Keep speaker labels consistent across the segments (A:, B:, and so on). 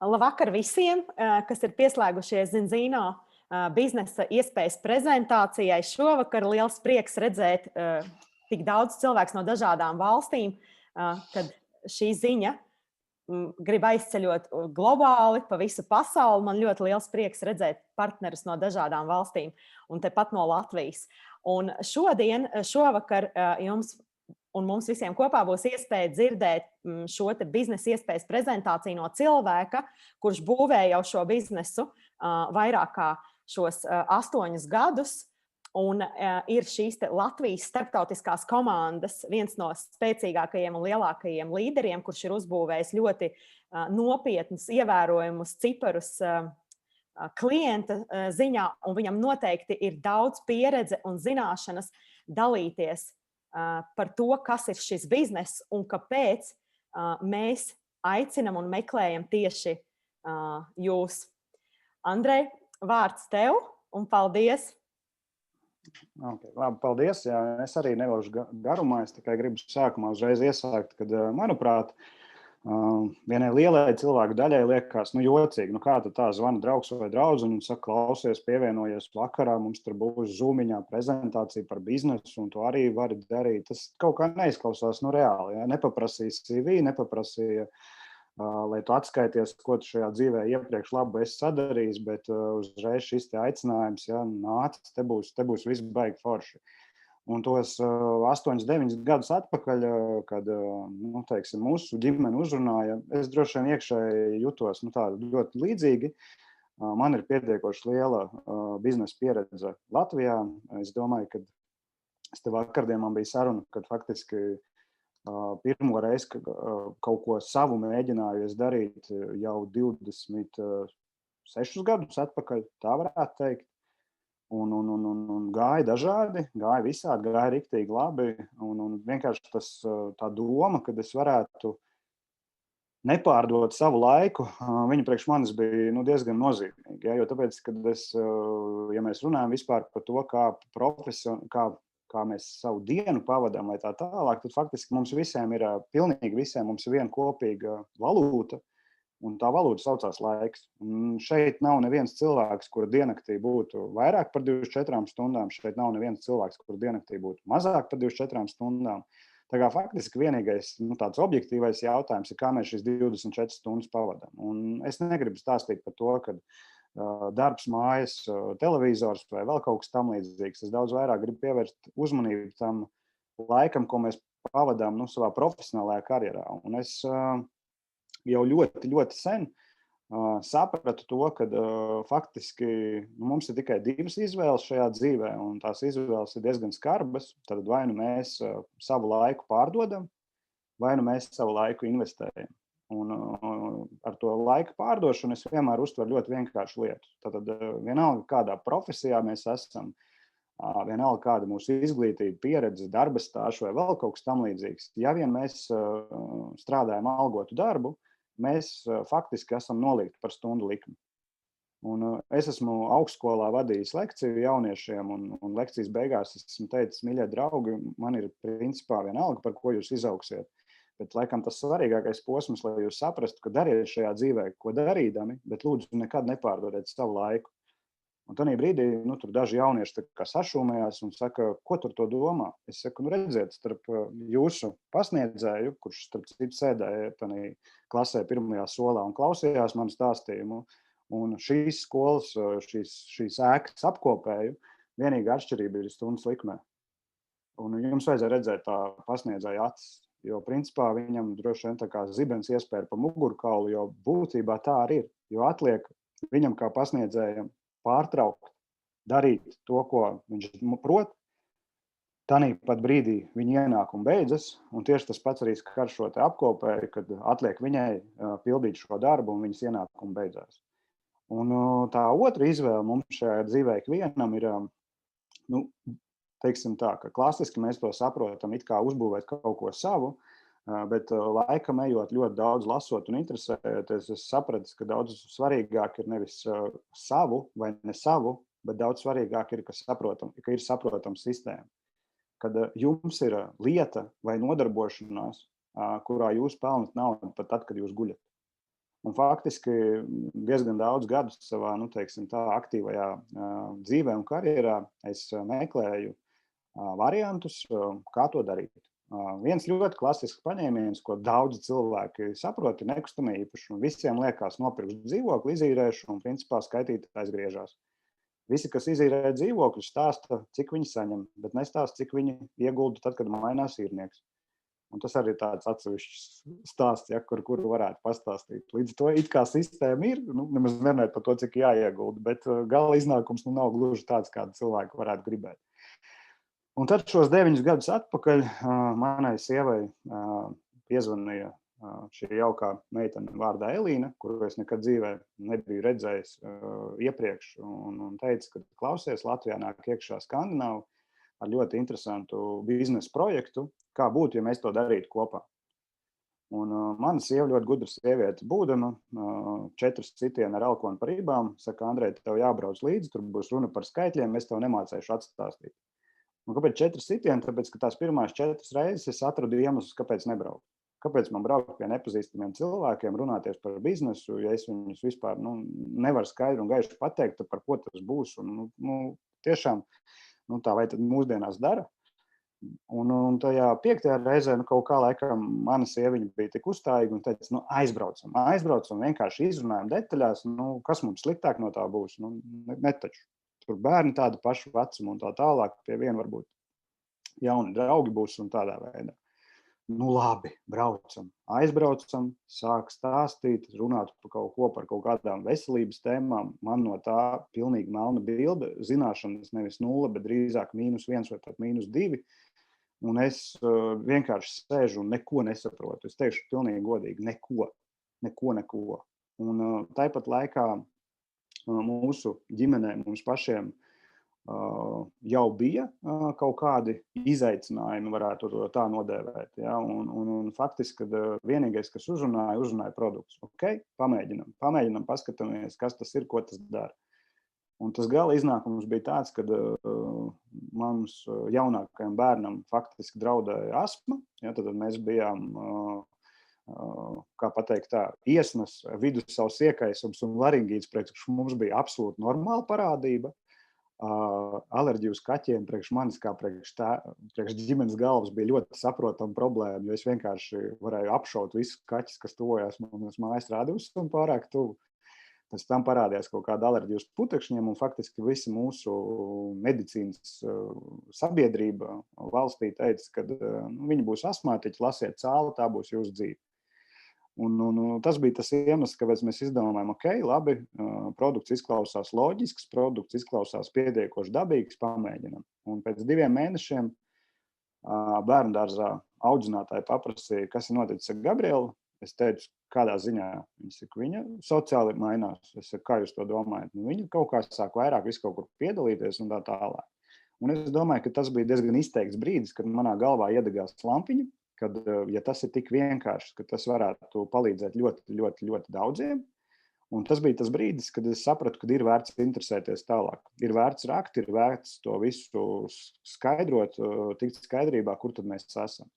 A: Labvakar visiem, kas ir pieslēgušies Zinzino biznesa iespējas prezentācijai. Šovakar liels prieks redzēt tik daudz cilvēku no dažādām valstīm, kad šī ziņa grib aizceļot globāli pa visu pasauli. Man ļoti liels prieks redzēt partnerus no dažādām valstīm un tepat no Latvijas. Un šovakar jums un mums visiem kopā būs iespēja dzirdēt šo te biznesa iespējas prezentāciju no cilvēka, kurš būvē jau šo biznesu vairāk kā šos 8 gadus. Un ir šīs te Latvijas starptautiskās komandas viens no spēcīgākajiem un lielākajiem līderiem, kurš ir uzbūvējis ļoti nopietnus, ievērojumus ciparus klienta ziņā, un viņam noteikti ir daudz pieredze un zināšanas dalīties par to, kas ir šis bizness un kāpēc mēs aicinam un meklējam tieši jūs. Andrej, vārds tev un paldies!
B: Okay, labi, paldies. Jā, es arī nevilkšu garumā, es tikai gribu sākumā uzreiz iesākt, kad, manuprāt, vienai lielai cilvēku daļai liekas, jocīgi, kā tad tā zvana draugs vai draudzene un saka, klausies, pievienojies vakarā, mums tur būs zūmiņā prezentācija par biznesu un to arī vari darīt. Tas kaut kā neizklausās reāli, ja? Nepaprasīja CV, nepaprasīja, lai tu atskaities, ko tu šajā dzīvē iepriekš labu esi sadarījis, bet uzreiz šis te aicinājums, ja, nāc, te būs viss baigi forši. Un tos 8-9 gadus atpakaļ, kad teiksim, mūsu ģimene uzrunāja, es droši vien iekšēji jutos ļoti līdzīgi. Man ir pietiekoši liela biznesa pieredze Latvijā. Es domāju, ka te vakardien man bija saruna, kad faktiski pirmo reizi kaut ko savu mēģināju es darīt jau 26 gadus atpakaļ, tā varētu teikt. Un gāja dažādi, gāja visādi, gāja riktīgi labi. Un vienkārši tā doma, kad es varētu nepārdot savu laiku, viņa priekš manis bija diezgan nozīmīga. Ja? Jo tāpēc, kad ja mēs runājam vispār par to, kā mēs savu dienu pavadām vai tā tālāk, tad faktiski mums visiem ir, pilnīgi visiem mums ir viena kopīga valūta. Un tā valūta saucās laiks. Un šeit nav neviens cilvēks, kura diennaktī būtu vairāk par 24 stundām. Šeit nav neviens cilvēks, kura diennaktī būtu mazāk par 24 stundām. Tā kā faktiski vienīgais tāds objektīvais jautājums ir, kā mēs šīs 24 stundas pavadām. Un es negribu stāstīt par to, ka darbs, mājas, televizors vai vēl kaut kas tam līdzīgs. Es daudz vairāk gribu pievērst uzmanību tam laikam, ko mēs pavadām savā profesionālajā karjerā. Un es jau ļoti, ļoti sen sapratu to, ka faktiski mums ir tikai 2 izvēles šajā dzīvē, un tās izvēles ir diezgan skarbas. Tad vai nu mēs savu laiku pārdodam, vai nu mēs savu laiku investējam. Un ar to laika pārdošanu es vienmēr uztveru ļoti vienkāršu lietu. Tad vienalga, kādā profesijā mēs esam, vienalga, kāda mūsu izglītība, pieredze, darba stāža vai vēl kaut kas tam līdzīgs. Ja vien mēs strādājam algotu darbu, mēs faktiski esam nolikti par stundu likmi. Un es esmu augstskolā vadījis lekciju jauniešiem, un lekcijas beigās esmu teicis, mīļie draugi, man ir principā vienalga, par ko jūs izaugsiet. Bet laikam tas svarīgākais posms, lai jūs saprastu, ka dariet šajā dzīvē, ko darīdami, bet lūdzu nekad nepārdodiet savu laiku. Un tādā brīdī tur daži jaunieši sašūmējās un saka, ko tur to domā? Es saku, redziet, starp jūsu pasniedzēju, kurš starp citu sēdēja tādā klasē pirmajā solā un klausījās manu stāstījumu, un šīs skolas, šīs ēkas apkopēju, vienīgā atšķirība ir stundas likmē. Un jums vajadzēja redzēt tā pasniedzēja acis, jo principā viņam droši vien tā kā zibens iespēja pa mugurkaulu, jo būtībā tā arī ir, jo atliek viņam kā pasniedzējam pārtraukt, darīt to, ko viņš prot. Tanī pat brīdī viņa ienākuma beidzas, un tieši tas pats arī skar šo te apkopēju, kad atliek viņai pildīt šo darbu, un viņas ienākuma beidzās. Un tā otra izvēle mums šajā dzīvē ikvienam ir, teiksim tā, ka klasiski mēs to saprotam, it kā uzbūvēt kaut ko savu, bet laikam ejot ļoti daudz lasot un interesējoties, es sapratu, ka daudz svarīgāk ir nevis savu vai ne savu, bet daudz svarīgāk ir, ka ir saprotama sistēma. Kad jums ir lieta vai nodarbošanās, kurā jūs pelnat naudu pat tad, kad jūs guļat. Un faktiski diezgan daudz gadus savā, nu, teiksim, tā aktīvajā dzīvē un karjerā es meklēju variantus, kā to darīt. Viens ļoti klasisks paņēmiens, ko daudzi cilvēki saprot, ir nekustamie īpašumi. Visiem liekas nopirkšu dzīvokli, izīrēšu un principā skaitītājs aizgriežās. Visi, kas izīrē dzīvokļus, stāsta, cik viņi saņem, bet nestāsta, cik viņi iegulda tad, kad mainās īrnieks. Un tas arī ir tāds atsevišķs stāsts, ja, kuru varētu pastāstīt. Līdz to it kā sistēma ir, nemaz nerunājot par to, cik jāiegulda, bet gala iznākums nav gluži tāds, kādu cilvēku varētu gribēt. Un tad šos 9 gadus atpakaļ manai sievai piezvanīja šī jaukā meitene vārdā Elīna, kuru es nekad dzīvē nebiju redzējis iepriekš, un teica, ka klausies, Latvijā nāk iekšā Skandināvu ar ļoti interesantu biznesa projektu, kā būtu, ja mēs to darītu kopā. Un mana sieva ļoti gudra sieviete būdama, 4 citieni ar elkonu par rībām, saka, Andrej, tev jābrauc līdzi, tur būs runa par skaitļiem, es tev nemācēšu atstāstīt. Un kāpēc 4 sitieni? Tāpēc, ka tās pirmās 4 reizes es atradu iemeslus, kāpēc nebraukt. Kāpēc man braukt pie nepazīstamiem cilvēkiem, runāties par biznesu, ja es viņus vispār nevaru skaidri un gaiši pateikt, par ko tas būs. Un, tiešām tā vai tad mūsdienās dara. Un tajā 5. reizē kaut kā laikam mana sieviņa bija tik uzstājīga un teica, aizbraucam, vienkārši izrunājam detaļās, kas mums sliktāk no tā būs, netaču. Tur bērni tādu pašu vecumu un tā tālāk, pie viena varbūt jauni draugi būs un tādā veidā. Labi, braucam, aizbraucam, sāk stāstīt, runāt par kaut kādām veselības tēmām. Man no tā pilnīgi melna bilde, zināšanas nevis 0, bet drīzāk -1 vai pat -2. Un es vienkārši sēžu un neko nesaprotu. Es teikšu pilnīgi godīgi, neko. Un tāpat laikā mūsu ģimenē, mums pašiem jau bija kaut kādi izaicinājumi, varētu tā nodēvēt. Ja? Un faktiski, kad vienīgais, kas uzrunāja produktus. Ok, pamēģinam, paskatāmies, kas tas ir, ko tas dara. Un tas gala iznākums bija tāds, ka mums jaunākajam bērnam faktiski draudēja astma. Ja? Tad mēs bijām kā pateikt tā, iesnas, vidusceļš iekaisums un laringīts priekš mums bija absolūti normāla parādība. Alerģija uz kaķiem priekš manis, kā priekš ģimenes galvas, bija ļoti saprotama problēma, jo es vienkārši varēju apšaut visus kaķus, kas tuvojās manas mājas radius un pārāk tuvu. Pēc tam parādījās kaut kāda alerģija uz putekšņiem, un faktiski visa mūsu medicīnas sabiedrība valstī teica, ka viņi būs astmātiķi, lasiet cāli, tā būs jūsu dzīve. Un tas bija tas iemesls, kāpēc mēs izdomājām, ok, labi, produkts izklausās loģisks, produkts izklausās pietiekoši dabīgs, pamēģinam. Un pēc 2 mēnešiem bērndārzā audzinātāji paprasīja, kas ir noticis ar Gabrielu. Es teicu, kādā ziņā. Viņa saka, viņa sociāli mainās. Es saku, kā jūs to domājat? Viņa kaut kā sāk vairāk visu kaut kur piedalīties un tā tālāk. Un es domāju, ka tas bija diezgan izteikts brīdis, kad manā galvā iedegās lampiņa, kad, ja tas ir tik vienkārši, ka tas varētu palīdzēt ļoti daudziem. Un tas bija tas brīdis, kad es sapratu, ka ir vērts interesēties tālāk. Ir vērts rakt, ir vērts to visu skaidrot, tikt skaidrībā, kur tad mēs esam.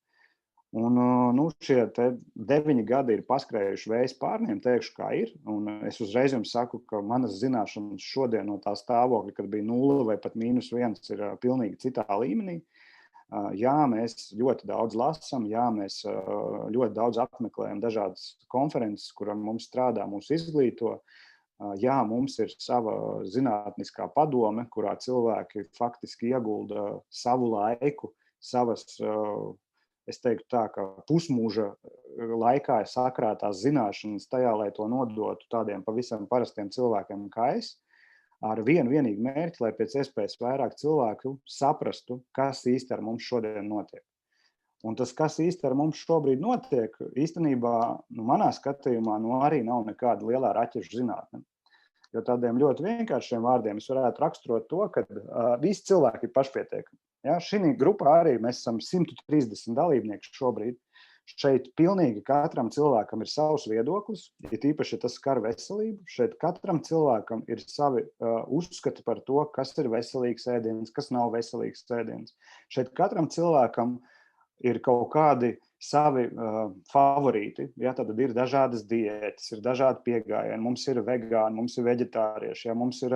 B: Un šie 9 gadi ir paskrējuši vējas pārniem, teikšu, kā ir. Un es uzreiz jums saku, ka manas zināšanas šodien no tā stāvokļa, kad bija 0 vai pat -1, ir pilnīgi citā līmenī. Jā, mēs ļoti daudz lasām, jā, mēs ļoti daudz apmeklējam dažādas konferences, kuram mums strādā, mūs izglīto. Jā, mums ir sava zinātniskā padome, kurā cilvēki faktiski iegulda savu laiku, savas, es teiktu tā, ka pusmūža laikā ir sakrātās zināšanas tajā, lai to nodotu tādiem pavisam parastiem cilvēkiem kā es. Ar vienīgu mērķi, lai pēc iespējas vairāk cilvēku saprastu, kas īsti ar mums šodien notiek. Un tas, kas īsti ar mums šobrīd notiek, īstenībā, manā skatījumā, arī nav nekāda lielā raķešu zinātne. Jo tādiem ļoti vienkāršiem vārdiem es varētu raksturot to, ka visi cilvēki ir pašpietiekami. Ja, šī grupā arī mēs esam 130 dalībnieki šobrīd. Šeit pilnīgi katram cilvēkam ir savs viedoklis, ir īpaši, ja tas skar veselību. Šeit katram cilvēkam ir savi uzskati par to, kas ir veselīgs ēdiens, kas nav veselīgs ēdiens. Šeit katram cilvēkam ir kaut kādi savi favorīti. Ja, tad ir dažādas diētas, ir dažādi piegājieni. Mums ir vegāni, mums ir veģetārieši, ja, mums ir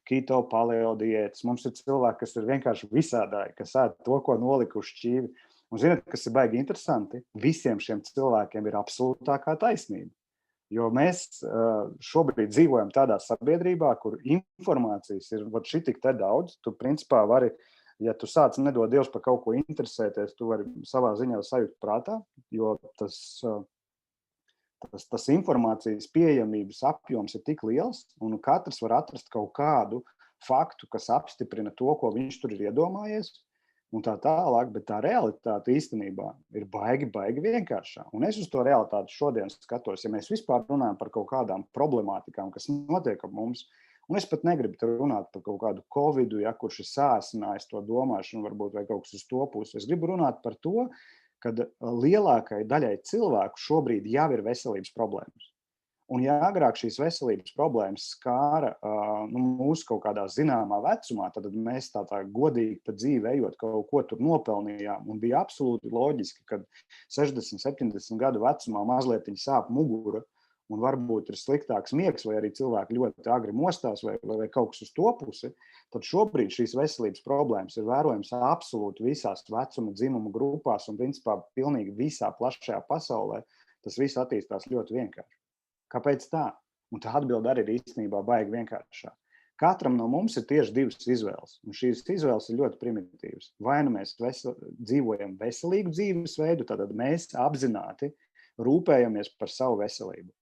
B: keto paleo diētas, mums ir cilvēki, kas ir vienkārši visādāji, kas ēd to, ko nolika uz šķīvi. Un ziniet, kas ir baigi interesanti? Visiem šiem cilvēkiem ir absolūtākā taisnība. Jo mēs šobrīd dzīvojam tādā sabiedrībā, kur informācijas ir šitik te daudz. Tu principā vari, ja tu sāc nedod Dievs par kaut ko interesēties, tu vari savā ziņā sajūt prātā, jo tas informācijas pieejamības apjoms ir tik liels, un katrs var atrast kaut kādu faktu, kas apstiprina to, ko viņš tur ir iedomājies, un tā tālāk, bet tā realitāte īstenībā ir baigi vienkāršā. Un es uz to realitāti šodien skatos, ja mēs vispār runājam par kaut kādām problemātikām, kas notiek ap mums, un es pat negribu runāt par kaut kādu covidu, ja, kurš ir sāsinājis to domāšanu, varbūt vai kaut kas uz to pusi. Es gribu runāt par to, ka lielākai daļai cilvēku šobrīd jau ir veselības problēmas. Un ja agrāk šīs veselības problēmas skāra mūsu kaut kādā zināmā vecumā, tad mēs tā godīgi pa dzīvi ejot kaut ko tur nopelnījām. Un bija absolūti loģiski, ka 60, 70 gadu vecumā mazliet sāp mugura un varbūt ir sliktāks miegs, vai arī cilvēki ļoti agri mostās, vai kaut kas uz to pusi, tad šobrīd šīs veselības problēmas ir vērojams absolūti visās vecuma dzimuma grupās un principā pilnīgi visā plašajā pasaulē. Tas viss attīstās ļoti vienkārši. Kāpēc tā? Un tā atbilde arī ir īstenībā baigi vienkāršā. Katram no mums ir tieši divas izvēles, un šīs izvēles ir ļoti primitīvas. Vai nu mēs dzīvojam veselīgu dzīvesveidu, tad mēs apzināti rūpējamies par savu veselību.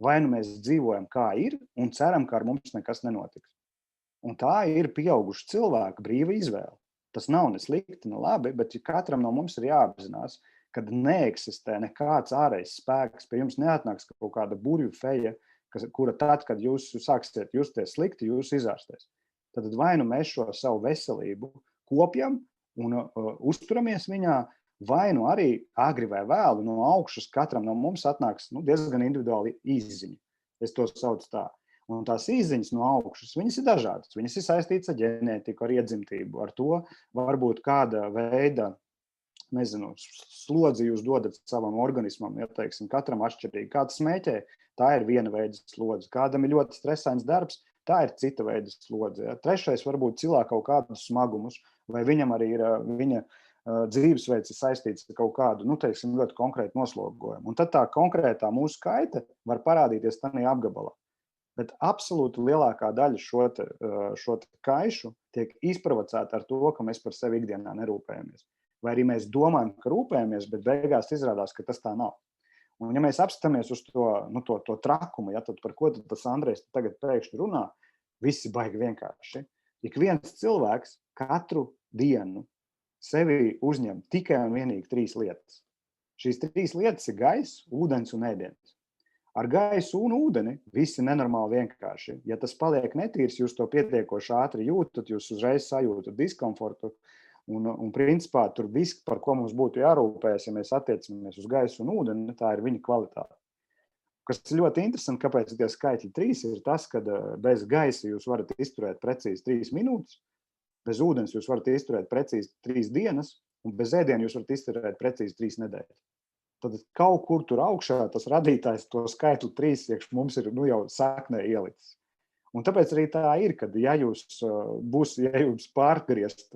B: Vai nu mēs dzīvojam kā ir un ceram, ka ar mums nekas nenotiks. Un tā ir pieauguša cilvēka brīva izvēle. Tas nav ne slikti, ne labi, bet katram no mums ir jāapzinās, kad neeksistē nekāds ārējs spēks, pie jums neatnāks kaut kāda burvju feja, kura tad, kad jūs sāksiet justies slikti, jūs izārstēs. Tad vai nu mēs šo savu veselību kopjam un uzturamies viņā, vai nu arī agri vai vēlu no augšas katram no mums atnāks diezgan individuāli izziņa. Es to saucu tā. Un tās izziņas no augšas, viņas ir dažādas. Viņas ir saistītas ar ģenētiku, ar iedzimtību, ar to varbūt kāda veida, slodzi jūs dodat savam organismam, ja teiksim, katram atšķirīgi. Kāds smēķē, tā ir viena veida slodze. Kādam ir ļoti stresains darbs, tā ir cita veida slodze. Ja. Trešais varbūt cilā kaut kādus smagumus, vai viņam arī ir viņa dzīvesveids ir saistīts ar kaut kādu, ļoti konkrētu noslogojumu. Un tad tā konkrētā mūsu kaita var parādīties tādā apgabalā. Bet absolūti lielākā daļa šo kaišu tiek izprovocēta ar to, ka mēs par sevi ikdienā nerūpējamies. Vai arī mēs domājam, ka rūpējamies, bet beigās izrādās, ka tas tā nav. Un ja mēs apstāmies uz to trakumu, ja, tad par ko tad tas Andrejs tagad pēkšņi runā, visi baigi vienkārši. Ik viens cilvēks katru dienu sevi uzņem tikai un vienīgi 3 lietas. Šīs 3 lietas ir gaiss, ūdens un ēdiens. Ar gaisu un ūdeni visi nenormāli vienkārši. Ja tas paliek netīrs, jūs to pietiekoši ātri jūtat, jūs uzreiz sajūtat diskomfortu. Un principā tur viss, par ko mums būtu jārūpējas, ja mēs attiecamies uz gaisu un ūdeni, tā ir viņa kvalitāte. Kas ir ļoti interesanti, kāpēc tie skaitļi 3 ir tas, ka bez gaisa jūs varat izturēt precīzi 3 minūtes, bez ūdens jūs varat izturēt precīzi 3 dienas, un bez ēdiena jūs varat izturēt precīzi 3 nedēļas. Tad kaut kur tur augšā tas radītājs to skaitli 3 iekš mums ir jau saknē ielicis. Un tāpēc arī tā ir, kad ja jums pārgriezt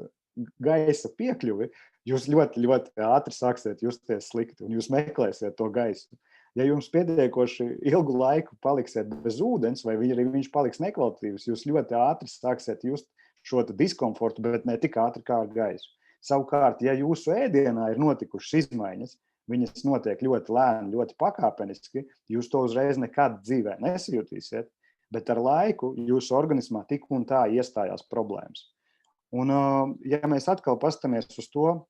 B: gaisa piekļuvi, jūs ļoti, ļoti ātri sāksiet justies slikti, un jūs meklēsiet to gaisu. Ja jums pietiekoši ilgu laiku paliksiet bez ūdens, vai viņš paliks nekvalitatīvs, jūs ļoti ātri sāksiet just šo diskomfortu, bet ne tik ātri kā ar gaisu. Savukārt, ja jūsu ēdienā ir notikušas izmaiņas, viņas notiek ļoti lēni, ļoti pakāpeniski, jūs to uzreiz nekad dzīvē nesajutīsiet, bet ar laiku jūsu organismā tik un tā iestājās problēmas. Un, ja mēs atkal pastamies uz to,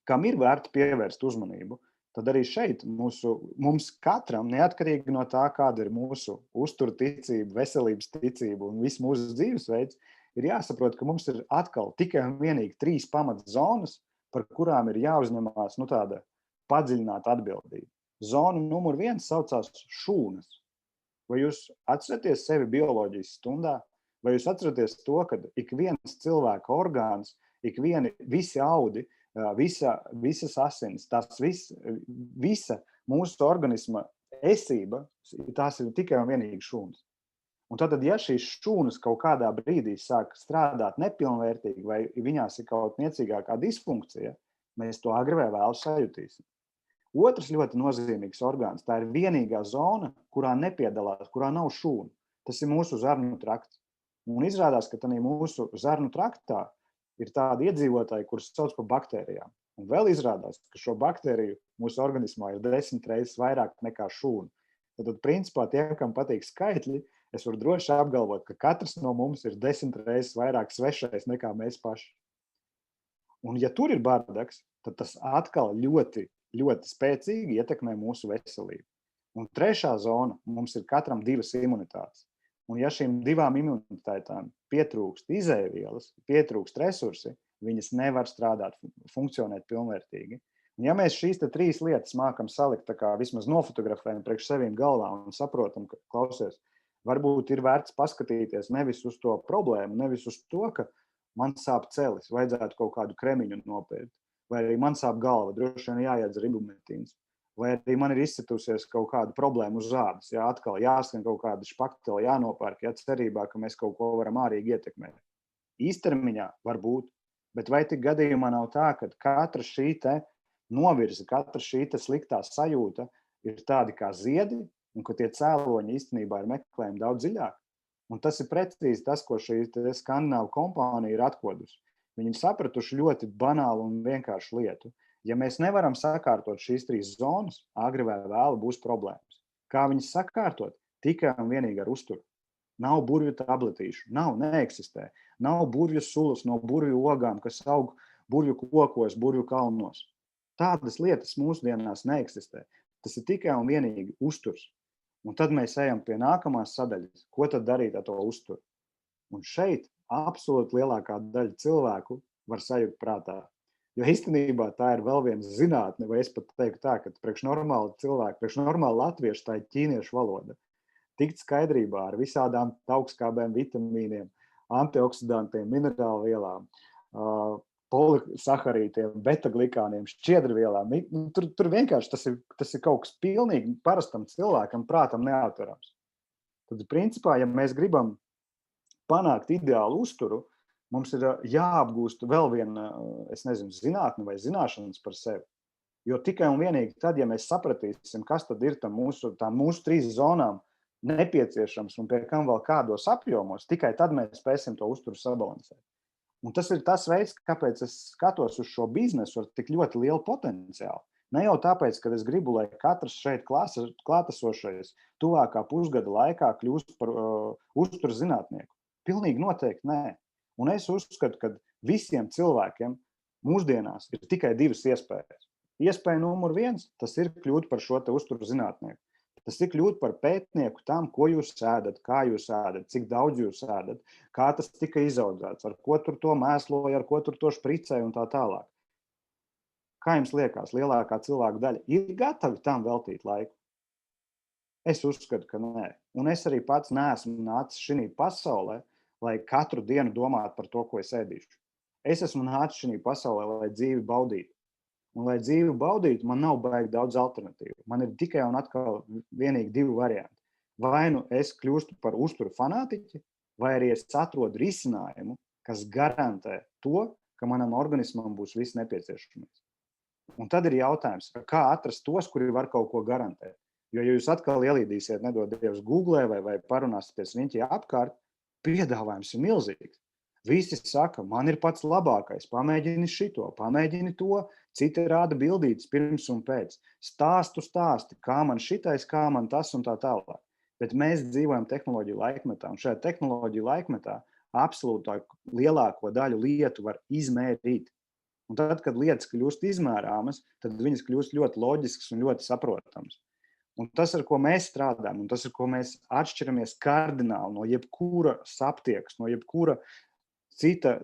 B: kam ir vērts pievērst uzmanību, tad arī šeit mums katram, neatkarīgi no tā, kāda ir mūsu uztura ticība, veselības ticība un viss mūsu dzīvesveids, ir jāsaprot, ka mums ir atkal tikai un vienīgi 3 pamatzonas, par kurām ir jāuzņemās tāda padziļināta atbildība. Zona numur 1 saucās šūnas. Vai jūs atceraties sevi bioloģijas stundā? Vai jūs atceraties to, ka ik viens cilvēka orgāns, visi audi visas asins, visa mūsu organisma esība, tās ir tikai un vienīgi šūnas. Un tad, ja šīs šūnas kaut kādā brīdī sāk strādāt nepilnvērtīgi vai viņās ir kaut niecīgākā disfunkcija, mēs to agri vai vēlu sajutīsim. Otrs ļoti nozīmīgs orgāns, tā ir vienīgā zona, kurā nepiedalās, kurā nav šūnu. Tas ir mūsu zarnu trakts. Un izrādās, ka tādā mūsu zarnu traktā ir tādi iedzīvotāji, kurus sauc par baktērijām. Un vēl izrādās, ka šo baktēriju mūsu organismā ir 10 reizes vairāk nekā šūnu. Tad, principā, tiem, kam patīk skaitļi, es varu droši apgalvot, ka katrs no mums ir 10 reizes vairāk svešais nekā mēs paši. Un ja tur ir bardaks, tad tas atkal ļoti, ļoti spēcīgi ietekmē mūsu veselību. Un trešā zona mums ir katram 2 imunitātes. Un ja šīm 2 imunitātēm pietrūkst izēvielas, pietrūkst resursi, viņas nevar strādāt, funkcionēt pilnvērtīgi. Un ja mēs šīs 3 lietas mākam salikt, tā kā vismaz nofotografējam priekš sevīm galvā un saprotam, ka, klausies, varbūt ir vērts paskatīties nevis uz to problēmu, nevis uz to, ka man sāp celis, vajadzētu kaut kādu kremiņu nopērt, vai arī man sāp galva, droši vien jāiedzer ibumetīns, vai arī man ir izcitusies kaut kāda problēma uz ādas, atkal jāskan kaut kāda špaktela, jānopērk, cerībā, ka mēs kaut ko varam ārīgi ietekmēt. Īstermiņā var būt, bet vai tik gadījumā nav tā, ka katra šī te novirze, katra šī te sliktā sajūta ir tādi kā ziedi, un ka tie cēloņi īstenībā ir meklējumi daudz dziļāk. Un tas ir precīzi tas, ko šī skandināvu kompānija ir atkodusi. Viņi ir sapratuši ļoti banālu un vienkāršu lietu. Ja mēs nevaram sakārtot šīs 3 zonas, agri vai vēlu būs problēmas. Kā viņas sakārtot? Tikai un vienīgi ar uzturu. Nav burvju tabletīšu, neeksistē. Nav burvju sulas no burvju ogām, kas aug burvju kokos, burvju kalnos. Tādas lietas mūsdienās neeksistē. Tas ir tikai un vienīgi uzturs. Un tad mēs ejam pie nākamās sadaļas. Ko tad darīt ar to uzturu? Un šeit absolūti lielākā daļa cilvēku var sajūt prātā. Jo īstenībā tā ir vēl viena zinātne, vai es pat teiktu tā, ka priekš normāla cilvēka, priekš normāla latviešu tā ir ķīniešu valoda. Tikt skaidrībā ar visādām augstskābēm, vitamīniem, antioksidantiem, minerālvielām, polisaharītiem, betaglikāniem, šķiedrvielām. Tur vienkārši tas ir kaut kas pilnīgi parastam cilvēkam, prātam neatverams. Tad, principā, ja mēs gribam panākt ideālu uzturu, mums ir jāapgūst vēl viena, zinātne vai zināšanas par sevi. Jo tikai un vienīgi tad, ja mēs sapratīsim, kas tad ir tām mūsu 3 zonām nepieciešams un pie kam vēl kādos apjomos, tikai tad mēs spēsim to uzturu sabalansēt. Un tas ir tas veids, kāpēc es skatos uz šo biznesu ar tik ļoti lielu potenciālu. Ne jau tāpēc, ka es gribu, lai katrs šeit klātesošais tuvākā pusgada laikā kļūst par uzturu zinātnieku. Pilnīgi noteikti nē. Un es uzskatu, ka visiem cilvēkiem mūsdienās ir tikai 2 iespējas. Iespēja numur 1, tas ir kļūt par šo te uzturu zinātnieku. Tas ir kļūt par pētnieku tam, ko jūs ēdat, kā jūs ēdat, cik daudz jūs ēdat, kā tas tika izaudzēts, ar ko tur to mēsloja, ar ko tur to špricēja un tā tālāk. Kā jums liekas, lielākā cilvēku daļa ir gatavi tam veltīt laiku? Es uzskatu, ka nē. Un es arī pats neesmu nācis šī pasaulē, lai katru dienu domātu par to, ko es ēdīšu. Es esmu nācis šī pasaulē, lai dzīvi baudītu. Un, lai dzīvi baudītu, man nav baigi daudz alternatīvu. Man ir tikai un atkal vienīgi 2 varianti. Vai nu es kļūstu par uzturu fanātiķi, vai arī es atrodu risinājumu, kas garantē to, ka manam organismam būs viss nepieciešamais. Un tad ir jautājums, kā atrast tos, kuri var kaut ko garantēt. Jo, ja jūs atkal ielīdīsiet, nedod Dievs, Googlē vai parunāsieties riņķī apkārt, piedāvājums ir milzīgs. Visi saka, man ir pats labākais, pamēģini šito, pamēģini to, citi rāda bildītes pirms un pēc. Stāsti, kā man šitais, kā man tas un tā tālāk. Bet mēs dzīvojam tehnoloģiju laikmetā, un šajā tehnoloģiju laikmetā absolūtā lielāko daļu lietu var izmērīt. Un tad, kad lietas kļūst izmērāmas, tad viņas kļūst ļoti loģiskas un ļoti saprotamas. Un tas, ar ko mēs strādājam, un tas, ar ko mēs atšķiramies kardināli no jebkura saptieks, no jebkura cita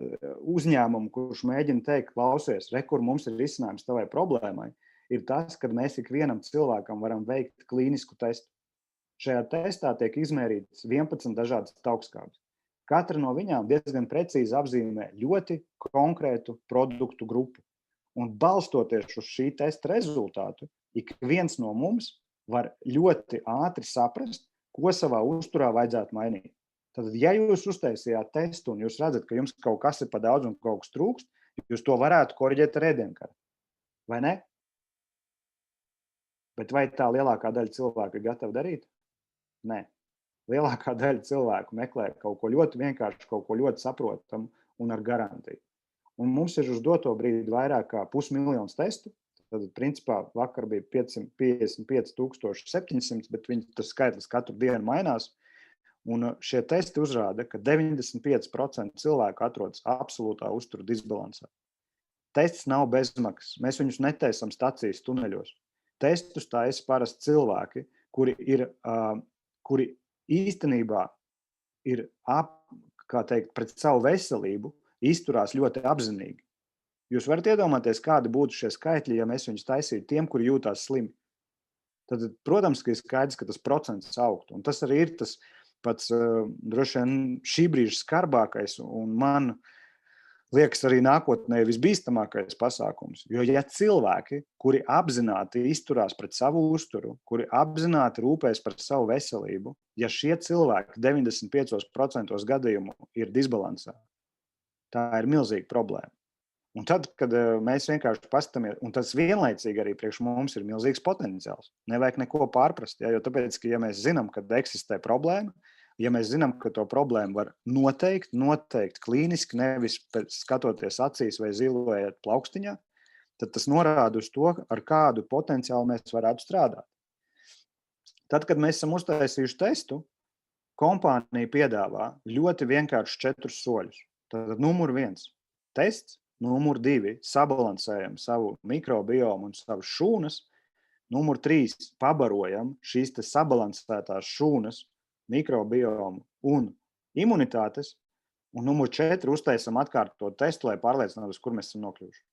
B: uzņēmuma, kurš mēģina teikt, klausies, kur mums ir risinājums tavai problēmai, ir tas, kad mēs ikvienam cilvēkam varam veikt klīnisku testu. Šajā testā tiek izmērītas 11 dažādas augstskābes. Katra no viņām diezgan precīzi apzīmē ļoti konkrētu produktu grupu. Un balstoties uz šī testa rezultātu, ik viens no mums var ļoti ātri saprast, ko savā uzturā vajadzētu mainīt. Tad, ja jūs uztaisījāt testu un jūs redzat, ka jums kaut kas ir pa daudz un kaut kas trūkst, jūs to varētu koriģēt ar ēdienkarti. Vai ne? Bet vai tā lielākā daļa cilvēku ir gatava darīt? Nē. Lielākā daļa cilvēku meklē kaut ko ļoti vienkārši, kaut ko ļoti saprotamu un ar garantiju. Un mums ir uz doto brīdi vairāk kā 500 000 testu. Tad, principā, vakar bija 555,700, bet tas skaitlis katru dienu mainās. Un šie testi uzrāda, ka 95% cilvēku atrodas absolūtā uzturu disbalansā. Tests nav bezmaksas. Mēs viņus netaisam stacijas tuneļos. Testus taisa parasti cilvēki, kuri īstenībā ir pret savu veselību izturās ļoti apzinīgi. Jūs varat iedomāties, kādi būtu šie skaitļi, ja mēs viņus taisītu tiem, kuri jūtās slimi. Tad, protams, ka ir skaidrs, ka tas procents augtu. Un tas arī ir tas pats droši vien šī brīža skarbākais un man liekas arī nākotnē visbīstamākais pasākums. Jo ja cilvēki, kuri apzināti izturās pret savu uzturu, kuri apzināti rūpēs par savu veselību, ja šie cilvēki 95% gadījumu ir disbalansā, tā ir milzīga problēma. Un tad, kad mēs vienkārši pastamies, un tas vienlaicīgi arī priekš mums ir milzīgs potenciāls. Nevajag neko pārprast, jo tāpēc, ka ja mēs zinām, ka eksistē problēma, ja mēs zinām, ka to problēmu var noteikt klīniski, nevis skatoties acīs vai zilojot plaukstiņā, tad tas norāda uz to, ar kādu potenciālu mēs varētu strādāt. Tad, kad mēs esam uztaisījuši testu, kompānija piedāvā ļoti vienkārši 4 soļus. Tad numur 1 – tests. Numur 2 – sabalansējam savu mikrobiomu un savas šūnas. Numur 3 – pabarojam šīs te sabalansētās šūnas, mikrobiomu un imunitātes. Un numur 4 – uztaisam atkārtot testu, lai pārliecinātos, kur mēs esam nokļuvuši.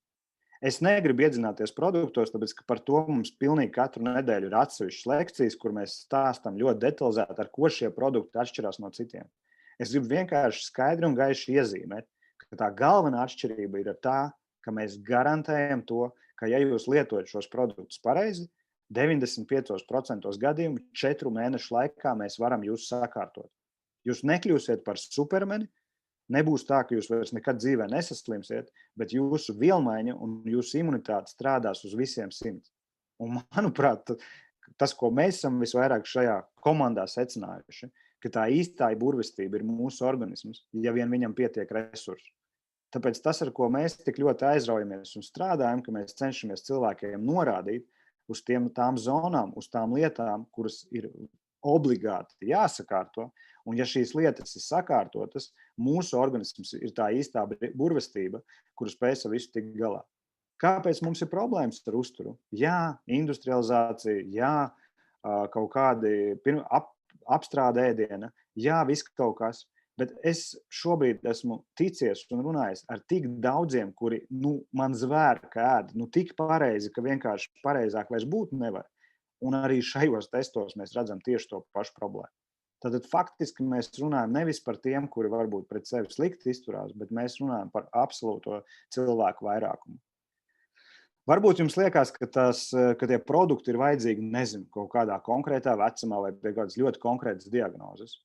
B: Es negribu iedzināties produktos, tāpēc, ka par to mums pilnīgi katru nedēļu ir atsevišķas lekcijas, kur mēs stāstam ļoti detalizēti, ar ko šie produkti atšķirās no citiem. Es gribu vienkārši skaidri un gaiši iezīmēt, ka tā galvenā atšķirība ir tā, ka mēs garantējam to, ka ja jūs lietojat šos produktus pareizi, 95% gadījumu 4 mēnešu laikā mēs varam jūs sakārtot. Jūs nekļūsiet par supermeni, nebūs tā, ka jūs vairs nekad dzīvē nesaslimsiet, bet jūsu vielmaiņa un jūsu imunitāte strādās uz visiem 100. Un manuprāt, tas, ko mēs esam visvairāk šajā komandā secinājuši, ka tā īstā burvestība ir mūsu organisms, ja vien viņam pietiek resursu. Tāpēc tas, ar ko mēs tik ļoti aizraujamies un strādājam, ka mēs cenšamies cilvēkiem norādīt uz tām zonām, uz tām lietām, kuras ir obligāti jāsakārto, un ja šīs lietas ir sakārtotas, mūsu organisms ir tā īstā burvestība, kuru spēj visu tikt galā. Kāpēc mums ir problēmas ar uzturu? Jā, industrializācija, jā, kaut kādi apstrāde ēdiena, jā, viss kaut kas, bet es šobrīd esmu ticies un runājis ar tik daudziem, kuri man zvēr, ka ēd, tik pareizi, ka vienkārši pareizāk vairs būt nevar. Un arī šajos testos mēs redzam tieši to pašu problēmu. Tad faktiski mēs runājam nevis par tiem, kuri varbūt pret sevi slikti izturās, bet mēs runājam par absolūto cilvēku vairākumu. Varbūt jums liekas, ka tie produkti ir vajadzīgi, nezinu, kaut kādā konkrētā vecumā vai pie kādas ļoti konkrētas diagnozes.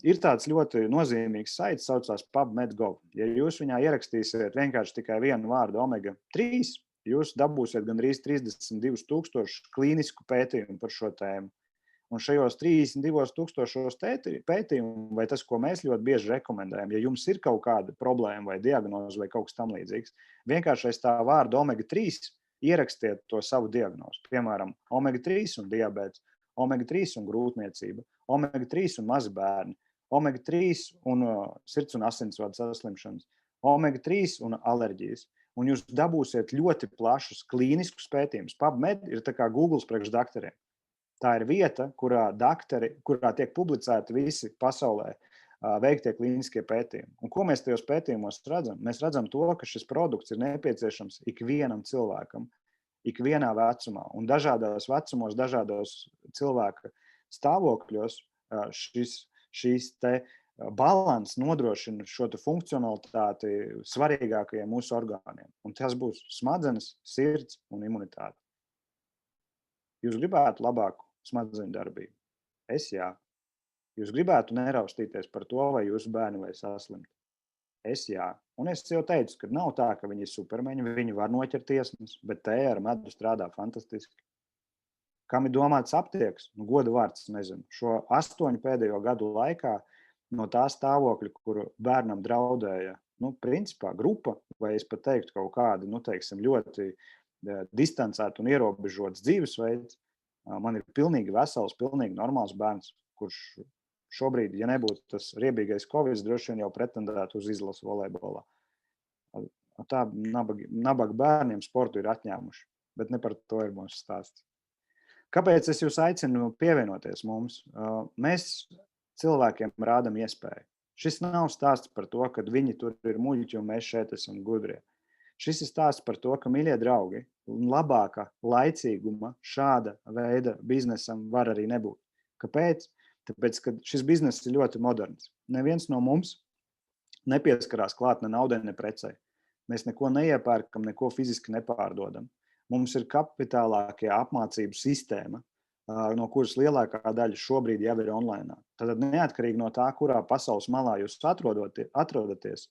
B: Ir tāds ļoti nozīmīgs saits, saucās PubMed.gov. Ja jūs viņā ierakstīsiet vienkārši tikai vienu vārdu omega-3, jūs dabūsiet gandrīz 32,000 klīnisku pētījumu par šo tēmu. Un šajos 32,000 pētījumu, vai tas, ko mēs ļoti bieži rekomendējam, ja jums ir kaut kāda problēma vai diagnoze vai kaut kas tam līdzīgs, vienkārši aiz tā vārda omega-3 ierakstiet to savu diagnozi. Piemēram, omega-3 un diabēts, omega-3 un grūtniecība, omega-3 un mazi bērni, omega-3 un sirds un asinsvadu saslimšanas, omega-3 un alerģijas. Un jūs dabūsiet ļoti plašus klīniskus pētījumus. PubMed ir tā kā Google priekš dakteriem. Tā ir vieta, kurā tiek publicēti visi pasaulē veiktie klīniskie pētījumi. Un ko mēs tajos pētījumos redzam? Mēs redzam to, ka šis produkts ir nepieciešams ikvienam cilvēkam, ikvienā vecumā. Un dažādos vecumos, dažādos cilvēka stāvokļos šīs te balans nodrošina šo funkcionalitāti svarīgākajiem mūsu orgāniem. Un tas būs smadzenes, sirds un imunitāte. Jūs gribētu labāku smadzeņu darbību? Es jā. Jūs gribētu neraustīties par to, vai jūsu bērni vai saslimt? Es jā. Un es jau teicu, ka nav tā, ka viņi ir supermeņi, viņi var noķert tiesnes, bet te ar medu strādā fantastiski. Kam ir domāts aptieks? Nu, goda vārds, nezinu. Šo 8 pēdējo gadu laikā no tā stāvokļa, kur bērnam draudēja, principā grupa, vai es pat teiktu kaut kādi, teiksim, ļoti distancēti un ierobežots dzīvesveids, man ir pilnīgi vesels, pilnīgi normāls bērns, kurš šobrīd, ja nebūtu tas riebīgais Covid, droši vien jau pretendētu uz izlasu volejbolā. Tā nabaga bērniem sportu ir atņēmuši, bet ne par to ir mūsu stāsts. Kāpēc es jūs aicinu pievienoties mums? Mēs cilvēkiem rādam iespēju. Šis nav stāsts par to, ka viņi tur ir muļķi un mēs šeit esam gudrie. Šis ir stāsts par to, ka, mīļie draugi, labāka laicīguma šāda veida biznesam var arī nebūt. Kāpēc? Tāpēc, ka šis bizness ir ļoti moderns. Neviens no mums nepieskarās klāt ne naudai, ne precei. Mēs neko neiepērkam, neko fiziski nepārdodam. Mums ir kapitālākie apmācību sistēma, no kuras lielākā daļa šobrīd jau ir online. Tad neatkarīgi no tā, kurā pasaules malā jūs atrodaties,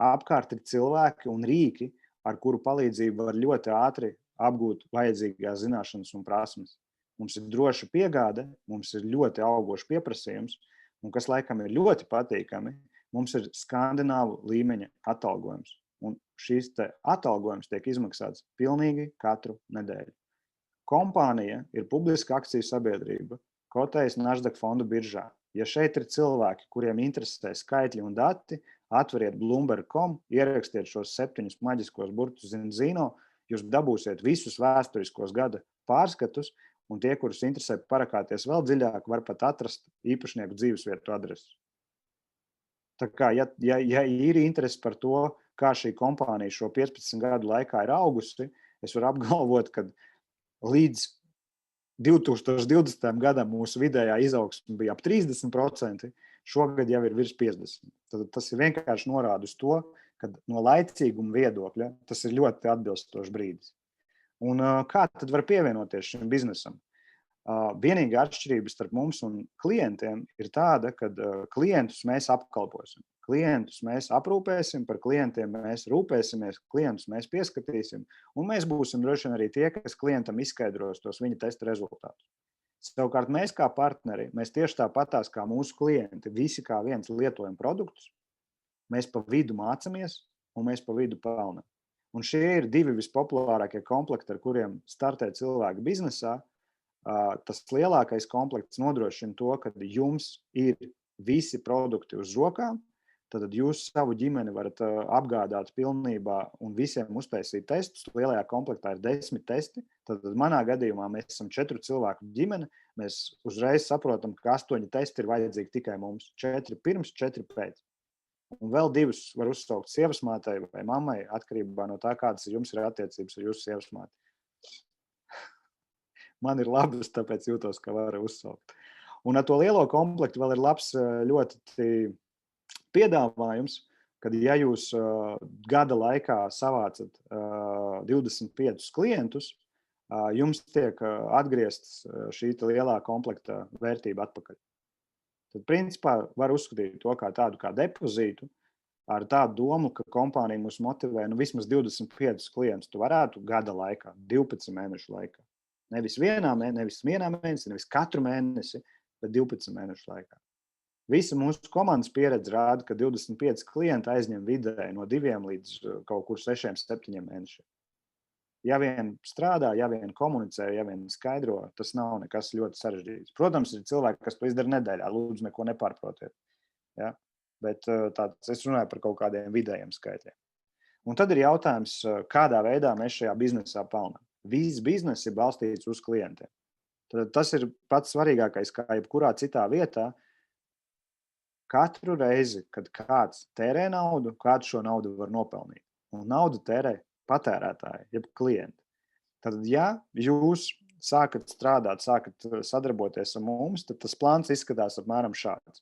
B: apkārt ir cilvēki un rīki, ar kuru palīdzību var ļoti ātri apgūt vajadzīgās zināšanas un prasmes. Mums ir droša piegāde, mums ir ļoti augošs pieprasījums, un kas laikam ir ļoti patīkami, mums ir skandināvu līmeņa atalgojums. Un šīs atalgojums tiek izmaksāts pilnīgi katru nedēļu. Kompānija ir publiska akciju sabiedrība, kotējas Nasdaq fondu biržā. Ja šeit ir cilvēki, kuriem interesē skaitļi un dati, atveriet Bloomberg.com, ierakstiet šos 7 maģiskos burtus Zino, jūs dabūsiet visus vēsturiskos gada pārskatus, un tie, kurus interesē parakāties vēl dziļāk, var pat atrast īpašnieku dzīvesvietu adresi. Tā kā, ja ir interesi par to, kā šī kompānija šo 15 gadu laikā ir augusi, es varu apgalvot, ka līdz 2020. gadam mūsu vidējā izaugsme bija ap 30%, šogad jau ir virs 50%. Tad tas ir vienkārši norāda uz to, ka no laicīguma viedokļa tas ir ļoti atbilstošs brīdis. Un kā tad var pievienoties šim biznesam? Vienīgā atšķirība starp mums un klientiem ir tāda, ka klientus mēs apkalposim. Klientus mēs aprūpēsim, par klientiem mēs rūpēsimies, klientus mēs pieskatīsim, un mēs būsim droši vien arī tie, kas klientam izskaidros tos viņa testa rezultātus. Savukārt mēs kā partneri, mēs tieši tāpatās kā mūsu klienti, visi kā viens lietojam produktus, mēs pa vidu mācamies un mēs pa vidu pelnam. Un šie ir 2 vispopulārākie komplekti, ar kuriem startē cilvēki biznesā. Tas lielākais komplekts nodrošina to, ka jums ir visi produkti uz rokām, tad jūs savu ģimeni varat apgādāt pilnībā un visiem uztaisīt testus. Lielajā komplektā ir 10 testi, tad manā gadījumā mēs esam 4 cilvēku ģimene, mēs uzreiz saprotam, ka 8 testi ir vajadzīgi tikai mums, 4 pirms, 4 pēc. Un vēl 2 var uzsaukt sievasmātei vai mammai, atkarībā no tā, kādas jums ir attiecības ar jūsu sievasmāti. Man ir labas, tāpēc jūtos, ka varu uzsaukt. Un ar to lielo komplektu vēl ir labs ļoti piedāvājums, kad ja jūs gada laikā savācat 25 klientus, jums tiek atgriezts šī lielā komplekta vērtība atpakaļ. Tad principā var uzskatīt to kā tādu kā depozītu, ar tādu domu, ka kompānija mūs motivē vismaz 25 klientus. Tu varētu gada laikā, 12 mēnešu laikā. Nevis vienā mēnesī, nevis katru mēnesi, bet 12 mēnešu laikā. Visa mūsu komandas pieredze rāda, ka 25 klienti aizņem vidēji no 2 līdz kaut kur 6-7 mēnešiem. Ja vien strādā, ja vien komunicē, ja vien skaidro, tas nav nekas ļoti sarežģīts. Protams, ir cilvēki, kas to izdara nedēļā, lūdzu neko nepārprotiet. Ja? Bet es runāju par kaut kādiem vidējiem skaitļiem. Un tad ir jautājums, kādā veidā mēs šajā biznesā pelnām. Viss bizness ir balstīts uz klientiem. Tad tas ir pats svarīgākais, kā jebkurā citā vietā. Katru reizi, kad kāds tērē naudu, kāds šo naudu var nopelnīt. Un naudu tērē patērētāji, jeb klienti. Tad, ja jūs sākat strādāt, sākat sadarboties ar mums, tad tas plāns izskatās apmēram šāds.